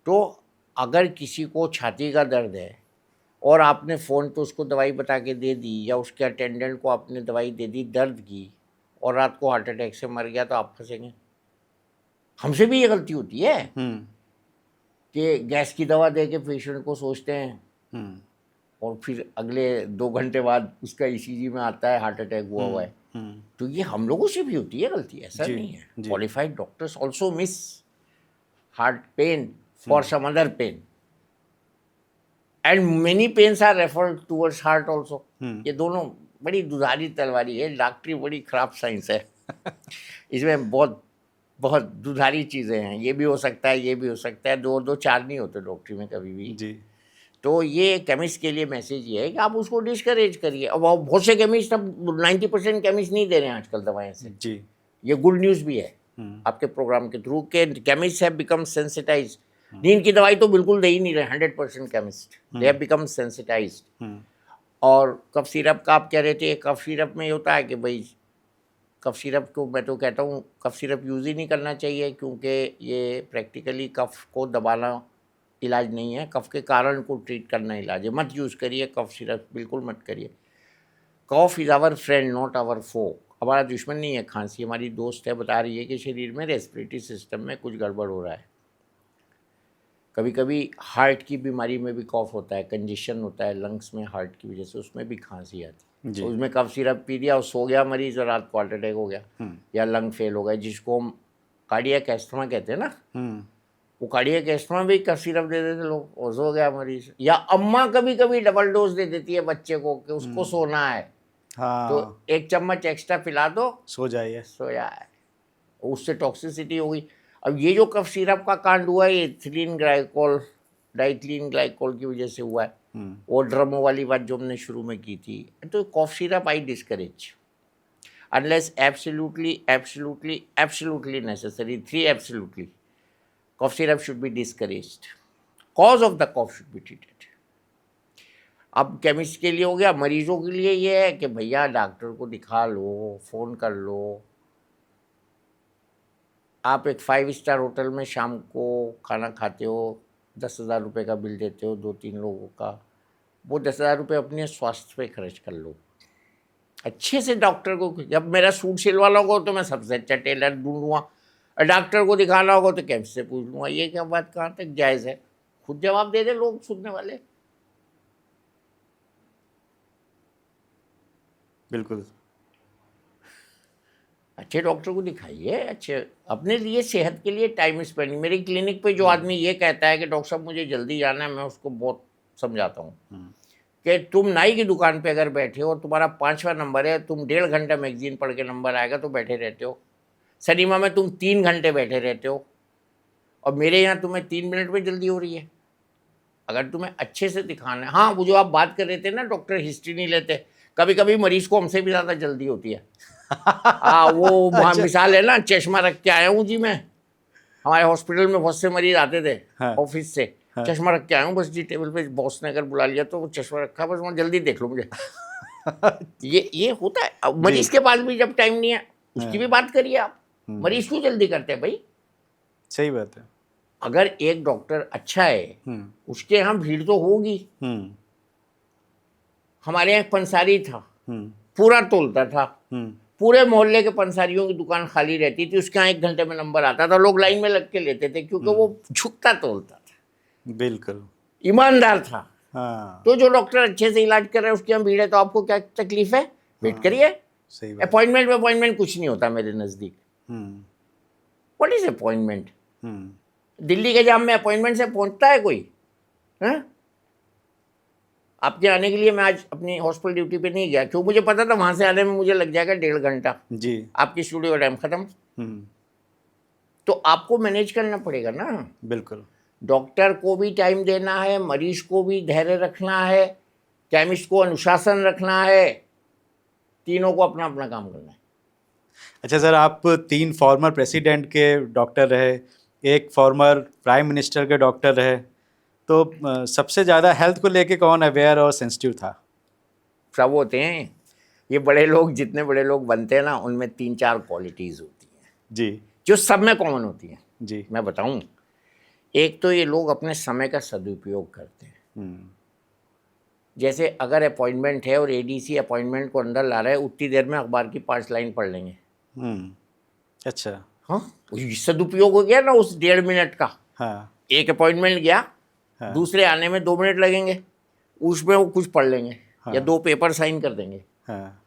तो अगर किसी को छाती का दर्द है और आपने फ़ोन पे उसको दवाई बता के दे दी, या उसके अटेंडेंट को आपने दवाई दे दी दर्द की, और रात को हार्ट अटैक से मर गया तो आप फंसेंगे। हमसे भी ये गलती होती है कि गैस की दवा दे के पेशेंट को सोचते हैं और फिर अगले 2 घंटे बाद उसका ईसीजी में आता है हार्ट अटैक हुआ है। तो ये हम लोगों से भी होती है गलती, ऐसा नहीं है। Qualified doctors also miss heart pain for some other pain and many pains are referred towards heart also. ये दोनों बड़ी दुधारी तलवारी है, डॉक्टरी बड़ी खराब साइंस है। इसमें बहुत बहुत दुधारी चीज़ें हैं, ये भी हो सकता है, ये भी हो सकता है, 2 4 नहीं होते डॉक्टरी में कभी भी जी। तो ये केमिस्ट के लिए मैसेज ये है कि आप उसको डिस्करेज करिए। अब बहुत से केमिस्ट, अब 90% केमिस्ट नहीं दे रहे हैं आजकल दवाएं से जी। ये गुड न्यूज़ भी है आपके प्रोग्राम के थ्रू के केमिस्ट हैव बिकम सेंसिटाइज। नींद की दवाई तो बिल्कुल दे ही नहीं रहे 100% chemist, they have become sensitize. और कफ सिरप का आप कह रहे थे, कफ सिरप में ये होता है कि भाई कफ सिरप को मैं तो कहता हूँ कफ सिरप यूज़ ही नहीं करना चाहिए, क्योंकि ये प्रैक्टिकली कफ को दबाना इलाज नहीं है, कफ के कारण को ट्रीट करना इलाज है। मत यूज़ करिए कफ सिरप, बिल्कुल मत करिए। Cough is our friend not our foe. हमारा दुश्मन नहीं है खांसी, हमारी दोस्त है, बता रही है कि शरीर में रेस्पिरेटरी सिस्टम में कुछ गड़बड़ हो रहा है। कभी कभी हार्ट की बीमारी में भी कफ होता है, कंजेशन होता है लंग्स में हार्ट की वजह से, उसमें भी खांसी आती है। तो उसमें कफ सिरप पी दिया और सो गया मरीज और रात को हार्ट अटैक हो गया या लंग फेल हो गया, जिसको हम कार्डियक एस्थमा कहते हैं ना। वो कार्डियक एस्थमा भी कफ सिरप दे देते लोग और सो गया मरीज। या अम्मा कभी कभी डबल डोज दे देती है बच्चे को कि उसको सोना है, तो 1 चम्मच एक्स्ट्रा पिला दो, सो जाए, उससे टॉक्सिसिटी हो गई। अब ये जो कफ सिरप का कांड हुआ है, ये एथिलीन ग्लाइकोल डाइथिलीन ग्लाइकोल की वजह से हुआ है। वो ड्रमो वाली बात जो हमने शुरू में की थी, तो cough syrup I discourage unless absolutely absolutely absolutely necessary, 3 absolutely cough syrup should be discouraged. Cause of the cough should be treated. अब केमिस्ट के लिए हो गया, मरीजों के लिए ये है कि भैया डॉक्टर को दिखा लो, फ़ोन कर लो। आप एक 5 स्टार होटल में शाम को खाना खाते हो, 10,000 रुपये का बिल देते हो 2-3 लोगों का, वो 10,000 रुपये अपने स्वास्थ्य पे खर्च कर लो। अच्छे से डॉक्टर को, जब मेरा सूट सिलवाना होगा तो मैं सबसे अच्छा टेलर ढूंढूंगा, डॉक्टर को दिखाना होगा तो केमिस्ट से पूछ लूँगा। ये क्या बात कहाँ तक जायज़ है? खुद जवाब दे दे लोग सुनने वाले। बिल्कुल। अच्छे डॉक्टर को दिखाइए, अच्छे अपने लिए सेहत के लिए टाइम स्पेंड। मेरी क्लिनिक पे जो आदमी ये कहता है कि डॉक्टर साहब मुझे जल्दी जाना है, मैं उसको बहुत समझाता हूँ कि तुम नाई की दुकान पे अगर बैठे हो और तुम्हारा 5वां नंबर है, तुम 1.5 घंटा मैगजीन पढ़ के नंबर आएगा तो बैठे रहते हो। सिनेमा में तुम 3 घंटे बैठे रहते हो और मेरे यहाँ तुम्हें 3 मिनट में जल्दी हो रही है। अगर तुम्हें अच्छे से दिखाना है, हाँ वो जो आप बात कर रहे थे ना, डॉक्टर हिस्ट्री नहीं लेते, कभी कभी मरीज को हमसे भी ज़्यादा जल्दी होती है। हाँ वो अच्छा। मिसाल है ना, चश्मा रख के आया हूँ जी मैं, हमारे हॉस्पिटल में बहुत से मरीज आते थे ऑफिस से, चश्मा रख के आया हूँ बस जी, टेबल पे बॉस ने अगर बुला लिया तो वो चश्मा रखा, बस वहाँ जल्दी देख लो मुझे। ये होता है। अब मरीज के पास भी जब टाइम नहीं है, उसकी भी बात करिए आप। मरीज क्यों जल्दी करते हैं भाई? सही बात है। अगर एक डॉक्टर अच्छा है, उसके यहाँ भीड़ तो होगी। हमारे यहाँ एक पंसारी था, पूरा तोलता था, पूरे मोहल्ले के पंसारियों की दुकान खाली रहती थी, उसके यहाँ 1 घंटे में नंबर आता था, लोग लाइन में लग के लेते थे क्योंकि वो झुकता तोलता था, बिल्कुल ईमानदार था। हाँ। तो जो डॉक्टर अच्छे से इलाज कर रहे हैं उसके यहाँ भीड़ है, तो आपको क्या तकलीफ है? वेट करिए। सही बात। अपॉइंटमेंट कुछ नहीं होता मेरे नज़दीक। What is appointment? दिल्ली के जाम में अपॉइंटमेंट से पहुंचता है कोई? है? आपके आने के लिए मैं आज अपनी हॉस्पिटल ड्यूटी पे नहीं गया, क्यों? मुझे पता था वहां से आने में मुझे लग जाएगा 1.5 घंटा जी। आपकी स्टूडियो टाइम खत्म। तो आपको मैनेज करना पड़ेगा ना। बिल्कुल। डॉक्टर को भी टाइम देना है, मरीज को भी धैर्य रखना है, केमिस्ट को अनुशासन रखना है, तीनों को अपना अपना काम करना है। अच्छा सर, आप 3 फॉर्मर प्रेसिडेंट के डॉक्टर रहे, एक फॉर्मर प्राइम मिनिस्टर के डॉक्टर रहे, तो सबसे ज़्यादा हेल्थ को लेके कौन अवेयर और सेंसिटिव था? सब होते हैं ये बड़े लोग, जितने बड़े लोग बनते हैं ना, उनमें 3-4 क्वालिटीज़ होती हैं जी, जो सब में कॉमन होती हैं। जी। मैं बताऊं, एक तो ये लोग अपने समय का सदुपयोग करते हैं। जैसे अगर अपॉइंटमेंट है और एडीसी अपॉइंटमेंट को अंदर ला रहा है, उतनी देर में अखबार की 5 लाइन पढ़ लेंगे, अच्छा। हाँ, सदुपयोग हो गया ना उस 1.5 मिनट का। हाँ एक अपॉइंटमेंट गया, हाँ दूसरे आने में 2 मिनट लगेंगे, उसमें वो कुछ पढ़ लेंगे या हाँ 2 पेपर साइन कर देंगे। हाँ।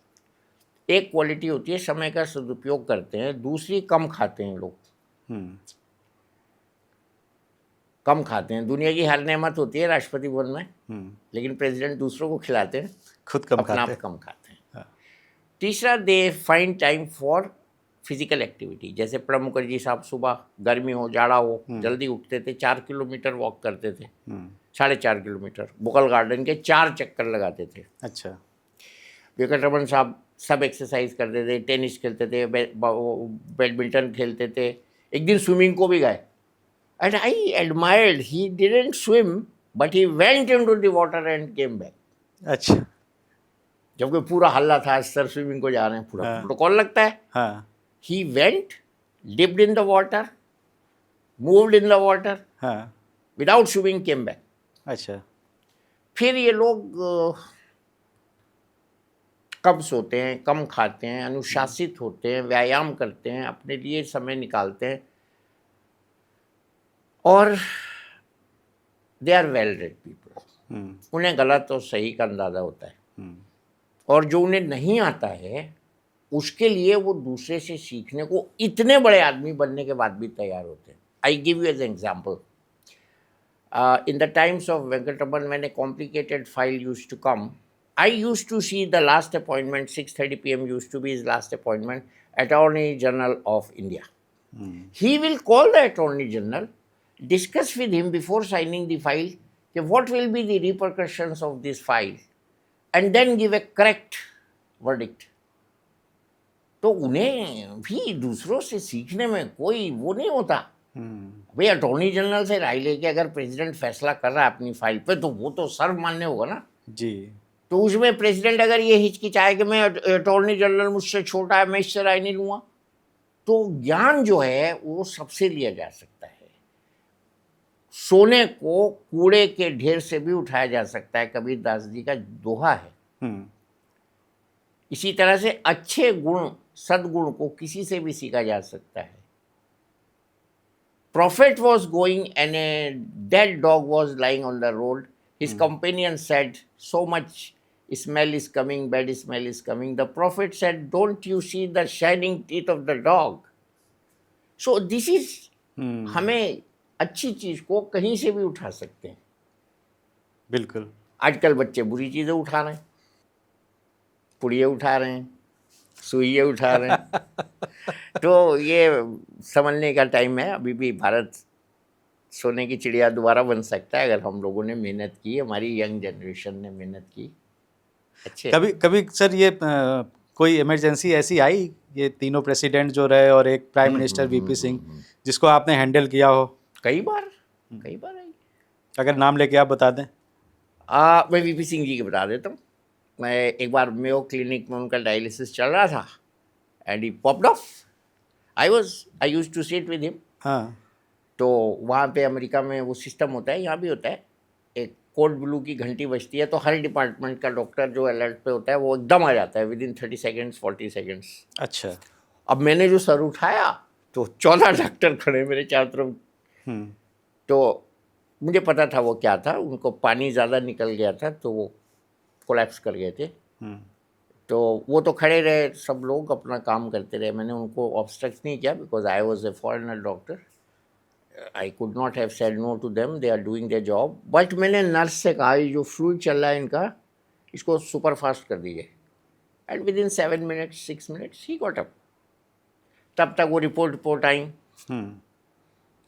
एक क्वालिटी होती है समय का सदुपयोग करते हैं, दूसरी कम खाते हैं लोग, हम्म कम खाते हैं। दुनिया की हर नेमत होती है राष्ट्रपति भवन में, हम्म। लेकिन प्रेसिडेंट दूसरों को खिलाते हैं, खुद कम अपना खाते। आप कम खाते हैं। हाँ। तीसरा, they find time for physical activity. जैसे प्रणब मुखर्जी साहब सुबह गर्मी हो जाड़ा हो जल्दी उठते थे, 4 किलोमीटर वॉक करते थे, 4.5 किलोमीटर बुकल गार्डन के 4 चक्कर लगाते थे। अच्छा। वेंकटरमन साहब सब एक्सरसाइज करते थे, टेनिस खेलते थे, बैडमिंटन खेलते थे, एक दिन स्विमिंग को भी गए। And I admired, he didn't swim but he went into the water and came back. अच्छा। जबकि पूरा हल्ला था, सर स्विमिंग को जा रहे हैं, पूरा हाँ। प्रोटोकॉल लगता है। हाँ He went, dipped in the water, moved in the water, हाँ। without swimming, came back. अच्छा। फिर ये लोग कम सोते हैं, कम खाते हैं, अनुशासित होते हैं, व्यायाम करते हैं, अपने लिए समय निकालते हैं, और they are well read people. उन्हें गलत और सही का अंदाजा होता है, और जो उन्हें नहीं आता है उसके लिए वो दूसरे से सीखने को इतने बड़े आदमी बनने के बाद भी तैयार होते हैं। I give you as example, in the times of Venkataraman, when a complicated file used to come, I used to see the last appointment, 6:30 PM used to be his last appointment, attorney general of India. He will call the attorney general, discuss with him before signing the file what will be the repercussions of this file, and then give a correct verdict. तो उन्हें भी दूसरों से सीखने में कोई वो नहीं होता। भाई अटॉर्नी जनरल से राय लेके अगर प्रेसिडेंट फैसला कर रहा है अपनी फाइल पे, तो वो तो सर्व मान्य होगा ना जी। तो उसमें प्रेसिडेंट अगर ये हिचकिचाए कि मैं अटॉर्नी जनरल मुझसे छोटा है, मैं इससे राय नहीं लूँगा, तो ज्ञान जो है वो सबसे लिया जा सकता है। सोने को कूड़े के ढेर से भी उठाया जा सकता है, कबीर दास जी का दोहा है। इसी तरह से अच्छे गुण, सद्गुण को किसी से भी सीखा जा सकता है। Prophet was going and a dead dog was lying on the road. His companion said, so much smell is coming, bad smell is coming. The prophet said, don't you see the shining teeth of the dog? So this is, हमें अच्छी चीज को कहीं से भी उठा सकते हैं। बिल्कुल। आजकल बच्चे बुरी चीजें उठा रहे हैं, पुड़िये उठा रहे हैं, सुइये उठा रहे हैं। तो ये समझने का टाइम है। अभी भी भारत सोने की चिड़िया दोबारा बन सकता है अगर हम लोगों ने मेहनत की, हमारी यंग जनरेशन ने मेहनत की। अच्छे कभी कभी सर ये कोई इमरजेंसी ऐसी आई, ये तीनों प्रेसिडेंट जो रहे और एक प्राइम मिनिस्टर वीपी सिंह, जिसको आपने हैंडल किया हो? कई बार आई। अगर नाम लेके आप बता दें। मैं वीपी सिंह जी के बता देता हूँ। मैं एक बार मेयो क्लिनिक में उनका डायलिसिस चल रहा था, and he popped off. I used to sit with him. हाँ। तो वहाँ पे अमेरिका में वो सिस्टम होता है, यहाँ भी होता है, एक कोड ब्लू की घंटी बजती है, तो हर डिपार्टमेंट का डॉक्टर जो अलर्ट पे होता है वो एकदम आ जाता है विदिन 30 सेकेंड्स 40 सेकेंड्स। अच्छा। अब मैंने जो सर उठाया तो 14 डॉक्टर खड़े मेरे चारों तरफ। तो मुझे पता था वो क्या था, उनको पानी ज़्यादा निकल गया था तो वो कोलैप्स कर गए थे। तो वो तो खड़े रहे, सब लोग अपना काम करते रहे, मैंने उनको ऑब्स्ट्रक्ट नहीं किया, because I was a foreigner doctor. I could not have said no to them, they are doing their job. But मैंने नर्स से कहा, ये जो फ्लूइड चल रहा है इनका, इसको सुपर फास्ट कर दीजिए। And with in 7 minutes 6 minutes he got up. तब तक वो रिपोर्ट आई,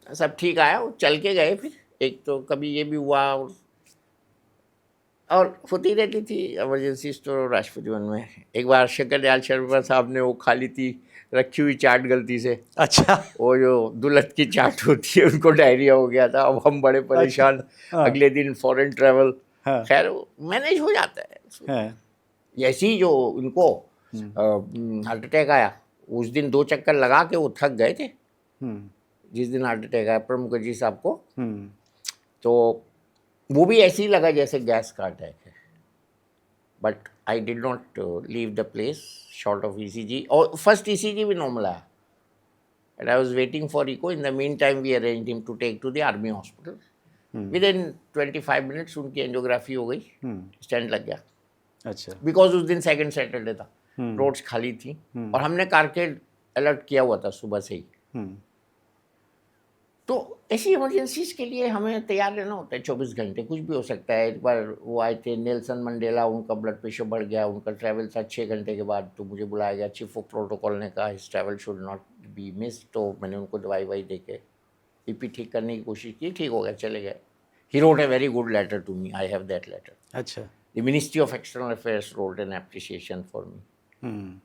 सब ठीक आया, वो चल के गए। फिर एक तो कभी ये भी हुआ, और होती रहती थी इमरजेंसी स्टोर राष्ट्रपति भवन में। एक बार शंकर दयाल शर्मा साहब ने वो खा ली थी रखी हुई चाट गलती से। अच्छा। वो जो दुलत की चाट होती है, उनको डायरिया हो गया था। अब हम बड़े परेशान। अच्छा। अगले दिन फॉरेन ट्रैवल। हाँ। खैर मैनेज हो जाता है। हाँ। जैसे ही जो उनको हार्ट अटैक आया, उस दिन 2 चक्कर लगा के वो थक गए थे। जिस दिन हार्ट अटैक आया प्रणब मुखर्जी साहब को, तो वो भी ऐसे ही लगा जैसे गैस का अटैक है। But I did not leave the place short of ECG, और फर्स्ट ECG भी नॉर्मल आया, and I was waiting for echo. In the meantime, we arranged him to take to the army hospital. Within 25 minutes उनकी angiography हो गई, stent लग गया। अच्छा। Because उस दिन सेकंड सैटरडे था, रोड्स खाली थी और हमने कार के अलर्ट किया हुआ था सुबह से ही। तो ऐसी इमरजेंसीज के लिए हमें तैयार रहना होता है 24 घंटे, कुछ भी हो सकता है। एक बार वो आए थे नेल्सन मंडेला, उनका ब्लड प्रेशर बढ़ गया, उनका ट्रैवल था 6 घंटे के बाद, तो मुझे बुलाया गया। चीफ ऑफ प्रोटोकॉल ने कहा his travel should not be miss, तो मैंने उनको दवाई वाई दे के BP ठीक करने की कोशिश की, ठीक हो गया, चले गए। He wrote a very good letter to me, I have that letter. अच्छा। The ministry of external affairs wrote an appreciation for me.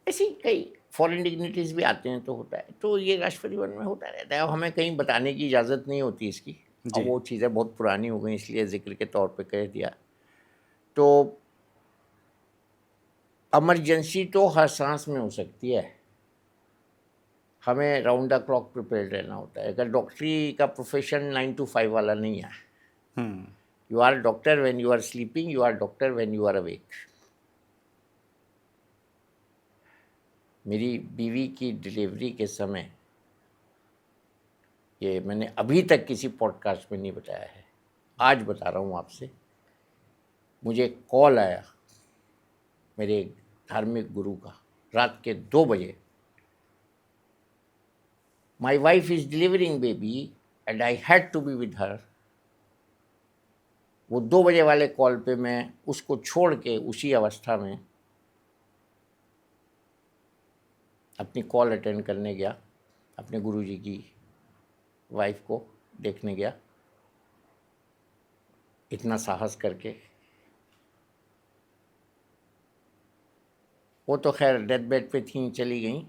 ऐसी कई फॉरेन डिग्निटीज भी आते हैं तो होता है, तो ये राष्ट्रपति भवन में होता रहता है। अब हमें कहीं बताने की इजाज़त नहीं होती इसकी, और वो चीज़ें बहुत पुरानी हो गई, इसलिए जिक्र के तौर पे कह दिया। तो इमरजेंसी तो हर सांस में हो सकती है, हमें राउंड द क्लॉक प्रिपेयर रहना होता है। अगर डॉक्टरी का प्रोफेशन 9 to 5 वाला नहीं है। You are doctor when you are sleeping, you are doctor when you are awake. मेरी बीवी की डिलीवरी के समय, ये मैंने अभी तक किसी पॉडकास्ट में नहीं बताया है, आज बता रहा हूँ आपसे। मुझे कॉल आया मेरे एक धार्मिक गुरु का, रात के 2 बजे, my wife is delivering baby and I had to be with her. वो 2 बजे वाले कॉल पे मैं उसको छोड़ के उसी अवस्था में अपनी कॉल अटेंड करने गया, अपने गुरुजी की वाइफ को देखने गया, इतना साहस करके। वो तो खैर डेथ बेड पे थी, चली गई,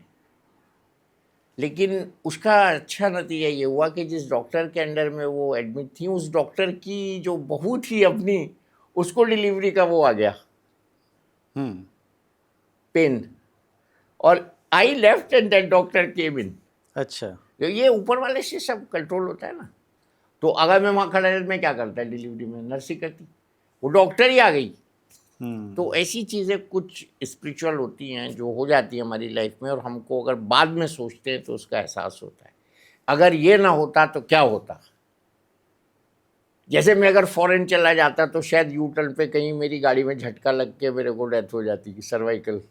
लेकिन उसका अच्छा नतीजा ये हुआ कि जिस डॉक्टर के अंडर में वो एडमिट थी, उस डॉक्टर की जो बहू थी अपनी, उसको डिलीवरी का वो आ गया पेन, और I left and that doctor came in. अच्छा। तो ये ऊपर वाले से सब कंट्रोल होता है ना। तो अगर मैं वहाँ खड़ा रहता, मैं क्या करता है डिलीवरी में, नर्सिंग करती, वो डॉक्टर ही आ गई। तो ऐसी चीज़ें कुछ स्पिरिचुअल होती हैं जो हो जाती है हमारी लाइफ में, और हमको अगर बाद में सोचते हैं तो उसका एहसास होता है। अगर ये ना होता तो क्या होता। जैसे मैं अगर फॉरेन चला जाता तो शायद यू टर्न पे कहीं मेरी गाड़ी में झटका लग के मेरे को डेथ हो जाती, सर्वाइकल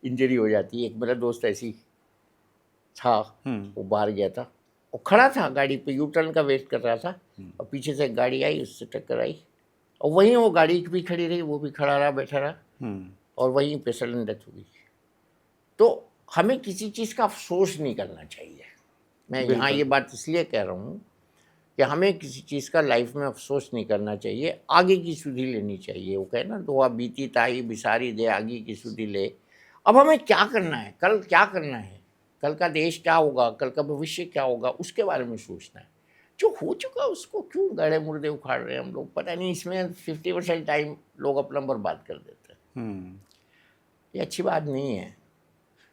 इंजरी हो जाती। एक मेरा दोस्त ऐसी था, वो बाहर गया था, वो खड़ा था गाड़ी पे, यू टर्न का वेट कर रहा था, और पीछे से एक गाड़ी आई, उससे टक्कर आई, और वहीं वो गाड़ी भी खड़ी रही, वो भी खड़ा रहा, बैठा रहा, और वहीं पे सडन डेथ हो गई। तो हमें किसी चीज़ का अफसोस नहीं करना चाहिए। मैं यहाँ ये बात इसलिए कह रहा हूँ कि हमें किसी चीज़ का लाइफ में अफसोस नहीं करना चाहिए, आगे की सुधि लेनी चाहिए। वो कहे ना, दुआ बीती ताई बिसारी दे, आगे की सुधि ले। अब हमें क्या करना है, कल क्या करना है, कल का देश क्या होगा, कल का भविष्य क्या होगा, उसके बारे में सोचना है। जो हो चुका उसको क्यों गड़े मुर्दे उखाड़ रहे हैं हम लोग, पता नहीं। इसमें 50% टाइम लोग अपना बर्बाद कर देते हैं। ये अच्छी बात नहीं है।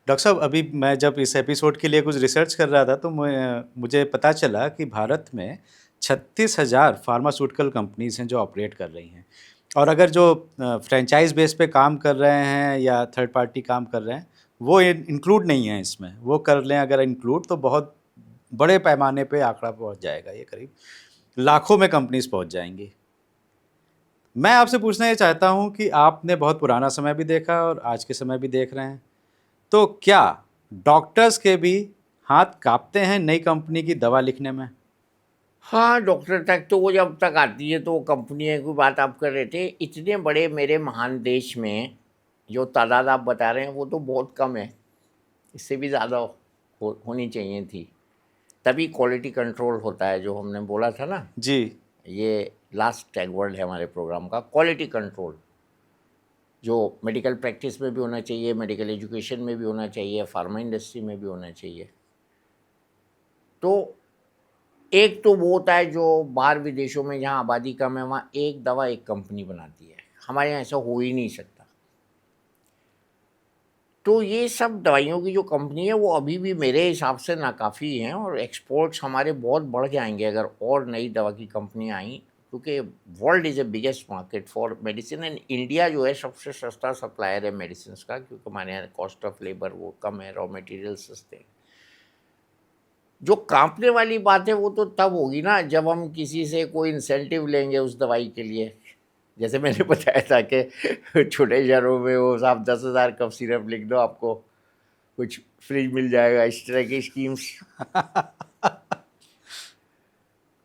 डॉक्टर साहब, अभी मैं जब इस एपिसोड के लिए कुछ रिसर्च कर रहा था तो मुझे पता चला कि भारत में 36,000 फार्मास्यूटिकल कंपनीज हैं जो ऑपरेट कर रही हैं, और अगर जो फ्रेंचाइज बेस पे काम कर रहे हैं या थर्ड पार्टी काम कर रहे हैं वो इंक्लूड नहीं है इसमें। वो कर लें अगर इंक्लूड तो बहुत बड़े पैमाने पे आंकड़ा पहुंच जाएगा, ये करीब लाखों में कंपनीज पहुंच जाएंगी। मैं आपसे पूछना ये चाहता हूं कि आपने बहुत पुराना समय भी देखा और आज के समय भी देख रहे हैं, तो क्या डॉक्टर्स के भी हाथ कांपते हैं नई कंपनी की दवा लिखने में? हाँ, डॉक्टर तक तो वो जब तक आती है तो कंपनियों की बात आप कर रहे थे, इतने बड़े मेरे महान देश में जो तादाद आप बता रहे हैं वो तो बहुत कम है, इससे भी ज़्यादा होनी चाहिए थी, तभी क्वालिटी कंट्रोल होता है जो हमने बोला था ना जी। ये लास्ट टैग वर्ड है हमारे प्रोग्राम का, क्वालिटी कंट्रोल, जो मेडिकल प्रैक्टिस में भी होना चाहिए, मेडिकल एजुकेशन में भी होना चाहिए, फार्मा इंडस्ट्री में भी होना चाहिए। तो एक तो वो होता है जो बाहर विदेशों में जहाँ आबादी कम है वहाँ एक दवा एक कंपनी बनाती है, हमारे यहाँ ऐसा हो ही नहीं सकता। तो ये सब दवाइयों की जो कंपनी है वो अभी भी मेरे हिसाब से नाकाफ़ी हैं, और एक्सपोर्ट्स हमारे बहुत बढ़ जाएंगे अगर और नई दवा की कंपनियाँ आई क्योंकि world is a biggest market for medicine and India जो है सबसे सस्ता सप्लायर है मेडिसिन का, क्योंकि हमारे यहाँ कॉस्ट ऑफ लेबर वो कम है, रॉ मटेरियल सस्ते हैं। जो कांपने वाली बात है वो तो तब होगी ना जब हम किसी से कोई इंसेंटिव लेंगे उस दवाई के लिए। जैसे मैंने बताया था कि छोटे शहरों में वो साहब 10,000 कप सिरप लिख दो आपको कुछ फ्रिज मिल जाएगा, इस तरह की स्कीम्स।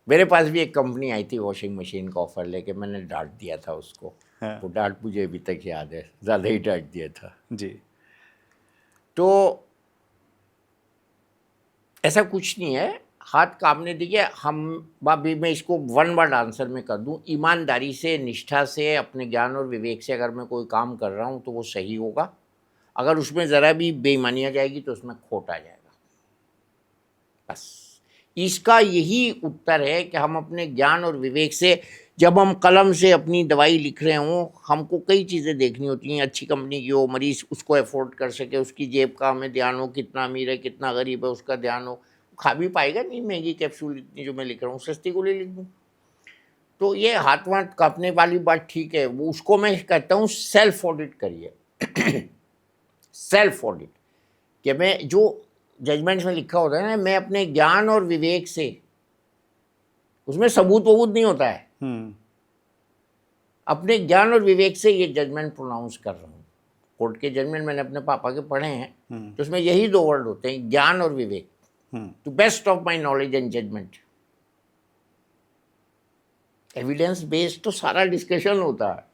मेरे पास भी एक कंपनी आई थी वॉशिंग मशीन का ऑफर लेके, मैंने डांट दिया था उसको। हाँ। वो डांट मुझे अभी तक याद है, ज़्यादा ही डांट दिया था। जी। तो ऐसा कुछ नहीं है, हाथ कामने दीजिए। हम अभी मैं इसको वन वर्ड आंसर में कर दूं, ईमानदारी से, निष्ठा से, अपने ज्ञान और विवेक से अगर मैं कोई काम कर रहा हूं तो वो सही होगा। अगर उसमें ज़रा भी बेईमानी आ जाएगी तो उसमें खोट आ जाएगा। बस इसका यही उत्तर है कि हम अपने ज्ञान और विवेक से, जब हम कलम से अपनी दवाई लिख रहे हों, हमको कई चीज़ें देखनी होती हैं। अच्छी कंपनी की हो, मरीज़ उसको अफोर्ड कर सके, उसकी जेब का हमें ध्यान हो, कितना अमीर है कितना गरीब है उसका ध्यान हो। खा भी पाएगा नहीं महंगी कैप्सूल इतनी जो मैं लिख रहा हूँ, सस्ती को ले लिख दूँ। तो ये हाथ वाथ कांपने वाली बात ठीक है, वो उसको मैं कहता हूँ सेल्फ ऑडिट करिए। सेल्फ ऑडिट कि मैं जो जजमेंट्स में लिखा होता है ना, मैं अपने ज्ञान और विवेक से, उसमें सबूत वबूत नहीं होता है, अपने ज्ञान और विवेक से ये जजमेंट प्रोनाउंस कर रहा हूँ। कोर्ट के जजमेंट मैंने अपने पापा के पढ़े हैं, तो उसमें यही दो वर्ड होते हैं, ज्ञान और विवेक। To best of my knowledge and judgement. Evidence based तो सारा डिस्कशन होता है,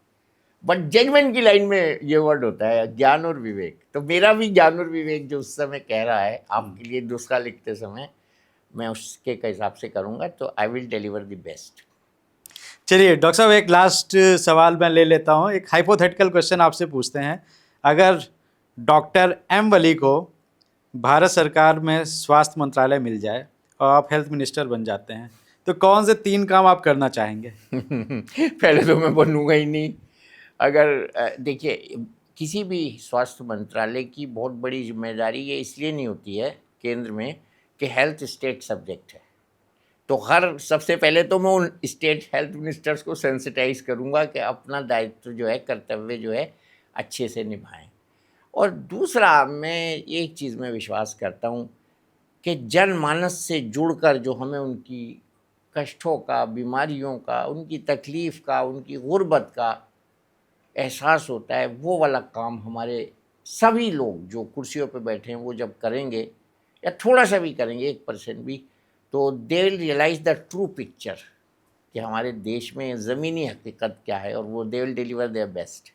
बट जजमेंट की लाइन में ये वर्ड होता है ज्ञान और विवेक। तो मेरा भी ज्ञान और विवेक जो उस समय कह रहा है आपके लिए दूसरा लिखते समय, मैं उसके हिसाब से करूँगा, तो I will deliver the best. चलिए डॉक्टर साहब, एक लास्ट सवाल मैं ले लेता हूँ। एक हाइपोथेटिकल क्वेश्चन आपसे पूछते हैं। अगर डॉक्टर एम वली को भारत सरकार में स्वास्थ्य मंत्रालय मिल जाए और आप हेल्थ मिनिस्टर बन जाते हैं, तो कौन से 3 काम आप करना चाहेंगे? पहले तो मैं बनूंगा ही नहीं। अगर देखिए, किसी भी स्वास्थ्य मंत्रालय की बहुत बड़ी जिम्मेदारी ये इसलिए नहीं होती है केंद्र में कि हेल्थ स्टेट सब्जेक्ट है। तो सबसे पहले तो मैं उन स्टेट हेल्थ मिनिस्टर्स को सेंसिटाइज करूंगा कि अपना दायित्व जो है, कर्तव्य जो है, अच्छे से निभाएं। और दूसरा, मैं एक चीज़ में विश्वास करता हूँ कि जनमानस से जुड़कर जो हमें उनकी कष्टों का, बीमारियों का, उनकी तकलीफ़ का, उनकी गुर्बत का एहसास होता है, वो वाला काम हमारे सभी लोग जो कुर्सियों पे बैठे हैं वो जब करेंगे, या थोड़ा सा भी करेंगे, 1% भी, तो they will realise the true picture कि हमारे देश में ज़मीनी हकीकत क्या है, और वो they will deliver their best.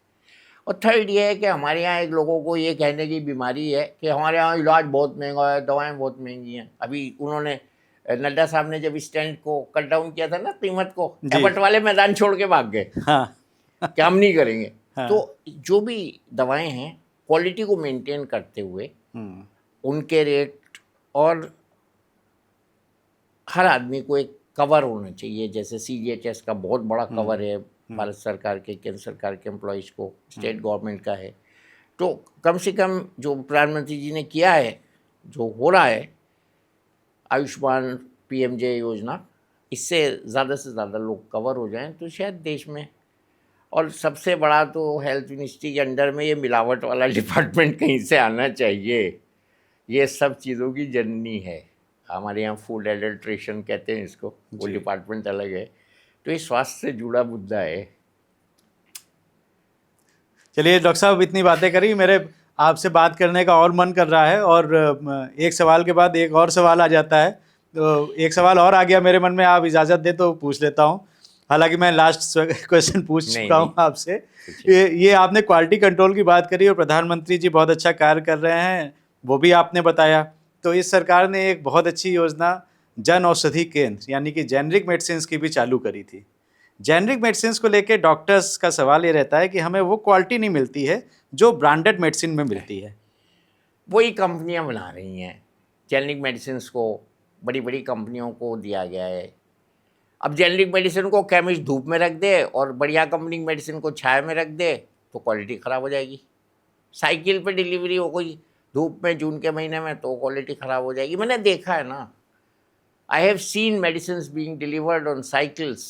और थर्ड ये है कि हमारे यहाँ एक लोगों को ये कहने की बीमारी है कि हमारे यहाँ इलाज बहुत महंगा है, दवाएं बहुत महंगी हैं। अभी उन्होंने, नड्डा साहब ने जब स्टैंड को कट डाउन किया था ना कीमत को, एबट वाले मैदान छोड़ के भाग गए। हाँ। कि हम नहीं करेंगे। हाँ। तो जो भी दवाएं हैं, क्वालिटी को मेंटेन करते हुए उनके रेट, और हर आदमी को एक कवर होना चाहिए। जैसे CGHS का बहुत बड़ा कवर है भारत सरकार के, केंद्र सरकार के एम्प्लॉयज़ को, स्टेट गवर्नमेंट का है। तो कम से कम जो प्रधानमंत्री जी ने किया है, जो हो रहा है आयुष्मान PMJ योजना, इससे ज़्यादा से ज़्यादा लोग कवर हो जाएं तो शायद देश में। और सबसे बड़ा तो हेल्थ मिनिस्ट्री के अंडर में ये मिलावट वाला डिपार्टमेंट कहीं से आना चाहिए। ये सब चीज़ों की जननी है। हमारे यहाँ फूड एडल्ट्रेशन कहते हैं इसको, वो डिपार्टमेंट अलग है। तो ये स्वास्थ्य से जुड़ा मुद्दा है। चलिए डॉक्टर साहब, इतनी बातें करी, मेरे आपसे बात करने का और मन कर रहा है, और एक सवाल के बाद एक और सवाल आ जाता है। तो एक सवाल और आ गया मेरे मन में, आप इजाज़त दें तो पूछ लेता हूँ। हालांकि मैं लास्ट क्वेश्चन पूछ चुका हूँ आपसे। ये आपने क्वालिटी कंट्रोल की बात करी, और प्रधानमंत्री जी बहुत अच्छा कार्य कर रहे हैं, वो भी आपने बताया। तो इस सरकार ने एक बहुत अच्छी योजना जन औषधि केंद्र यानी कि जेनरिक मेडिसिन की भी चालू करी थी। जेनरिक मेडिसिन को लेके डॉक्टर्स का सवाल ये रहता है कि हमें वो क्वालिटी नहीं मिलती है जो ब्रांडेड मेडिसिन में मिलती है। वही कंपनियां बना रही हैं जेनरिक मेडिसिन को, बड़ी बड़ी कंपनियों को दिया गया है। अब जेनरिक मेडिसिन को केमिस्ट धूप में रख दे और बढ़िया कंपनी मेडिसिन को छाया में रख दे तो क्वालिटी ख़राब हो जाएगी। साइकिल पे डिलीवरी हो गई धूप में जून के महीने में तो क्वालिटी ख़राब हो जाएगी। मैंने देखा है ना, I have seen medicine being delivered on cycles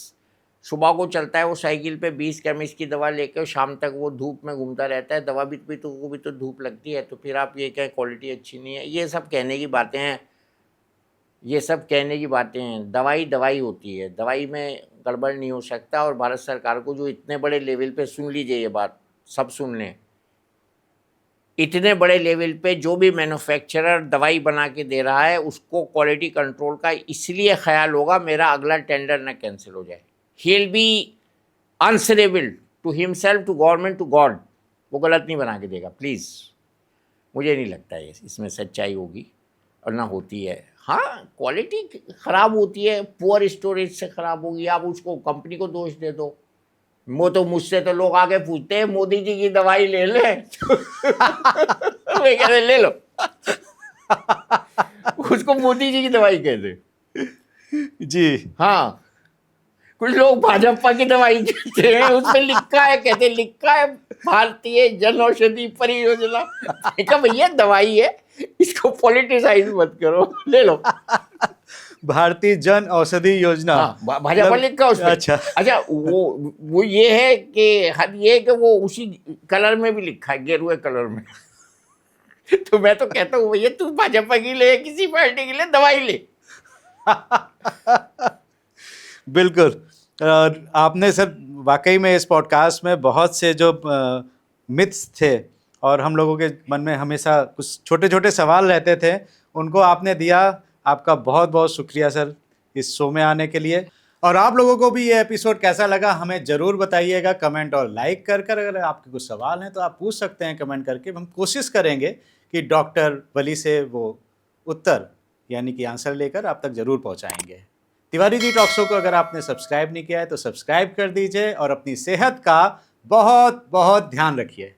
सुबह को चलता है वो साइकिल पे 20 केमिस्ट की दवा लेके, शाम तक वो धूप में घूमता रहता है, दवा भी तो धूप लगती है, तो फिर आप ये कहें क्वालिटी अच्छी नहीं है। ये सब कहने की बातें हैं, ये सब कहने की बातें हैं। दवाई दवाई होती है, दवाई में गड़बड़ नहीं हो सकता। और भारत सरकार को जो इतने बड़े लेवल पे, सुन लीजिए ये बात, सब सुन लें, इतने बड़े लेवल पे जो भी मैन्युफैक्चरर दवाई बना के दे रहा है उसको क्वालिटी कंट्रोल का इसलिए ख्याल होगा मेरा अगला टेंडर ना कैंसिल हो जाए। He will be answerable to himself, to government, to God. वो गलत नहीं बना के देगा, प्लीज़। मुझे नहीं लगता है इसमें सच्चाई होगी और ना होती है। हाँ, क्वालिटी ख़राब होती है, पुअर स्टोरेज से ख़राब होगी, आप उसको कंपनी को दोष दे दो। वो तो मुझसे तो लोग आगे पूछते हैं मोदी जी की दवाई ले ले मैं कहते ले लो उसको मोदी जी की दवाई कहते। जी हाँ, कुछ लोग भाजपा की दवाई कहते हैं, उसमें लिखा है, कहते लिखा है भारतीय जन औषधि परियोजना। देखा भैया दवाई है, इसको पॉलिटिसाइज मत करो, ले लो। भारतीय जन औषधि योजना, हाँ, भाजपा लिखा उसमें। अच्छा वो ये है कि हद ये है कि वो उसी कलर में भी लिखा है, गेरुए कलर में। तो मैं तो कहता हूँ भैया तू भाजपा की ले, किसी पार्टी की ले, दवाई ले। बिल्कुल। आपने सर वाकई में इस पॉडकास्ट में बहुत से जो मिथ्स थे और हम लोगों के मन में हमेशा कुछ छोटे छोटे सवाल रहते थे, उनको आपने दिया। आपका बहुत बहुत शुक्रिया सर इस शो में आने के लिए। और आप लोगों को भी ये एपिसोड कैसा लगा हमें ज़रूर बताइएगा कमेंट और लाइक कर कर। अगर आपके कुछ सवाल हैं तो आप पूछ सकते हैं कमेंट करके। हम कोशिश करेंगे कि डॉक्टर वली से वो उत्तर यानी कि आंसर लेकर आप तक ज़रूर पहुंचाएंगे। तिवारी जी टॉक शो को अगर आपने सब्सक्राइब नहीं किया है तो सब्सक्राइब कर दीजिए और अपनी सेहत का बहुत बहुत ध्यान रखिए।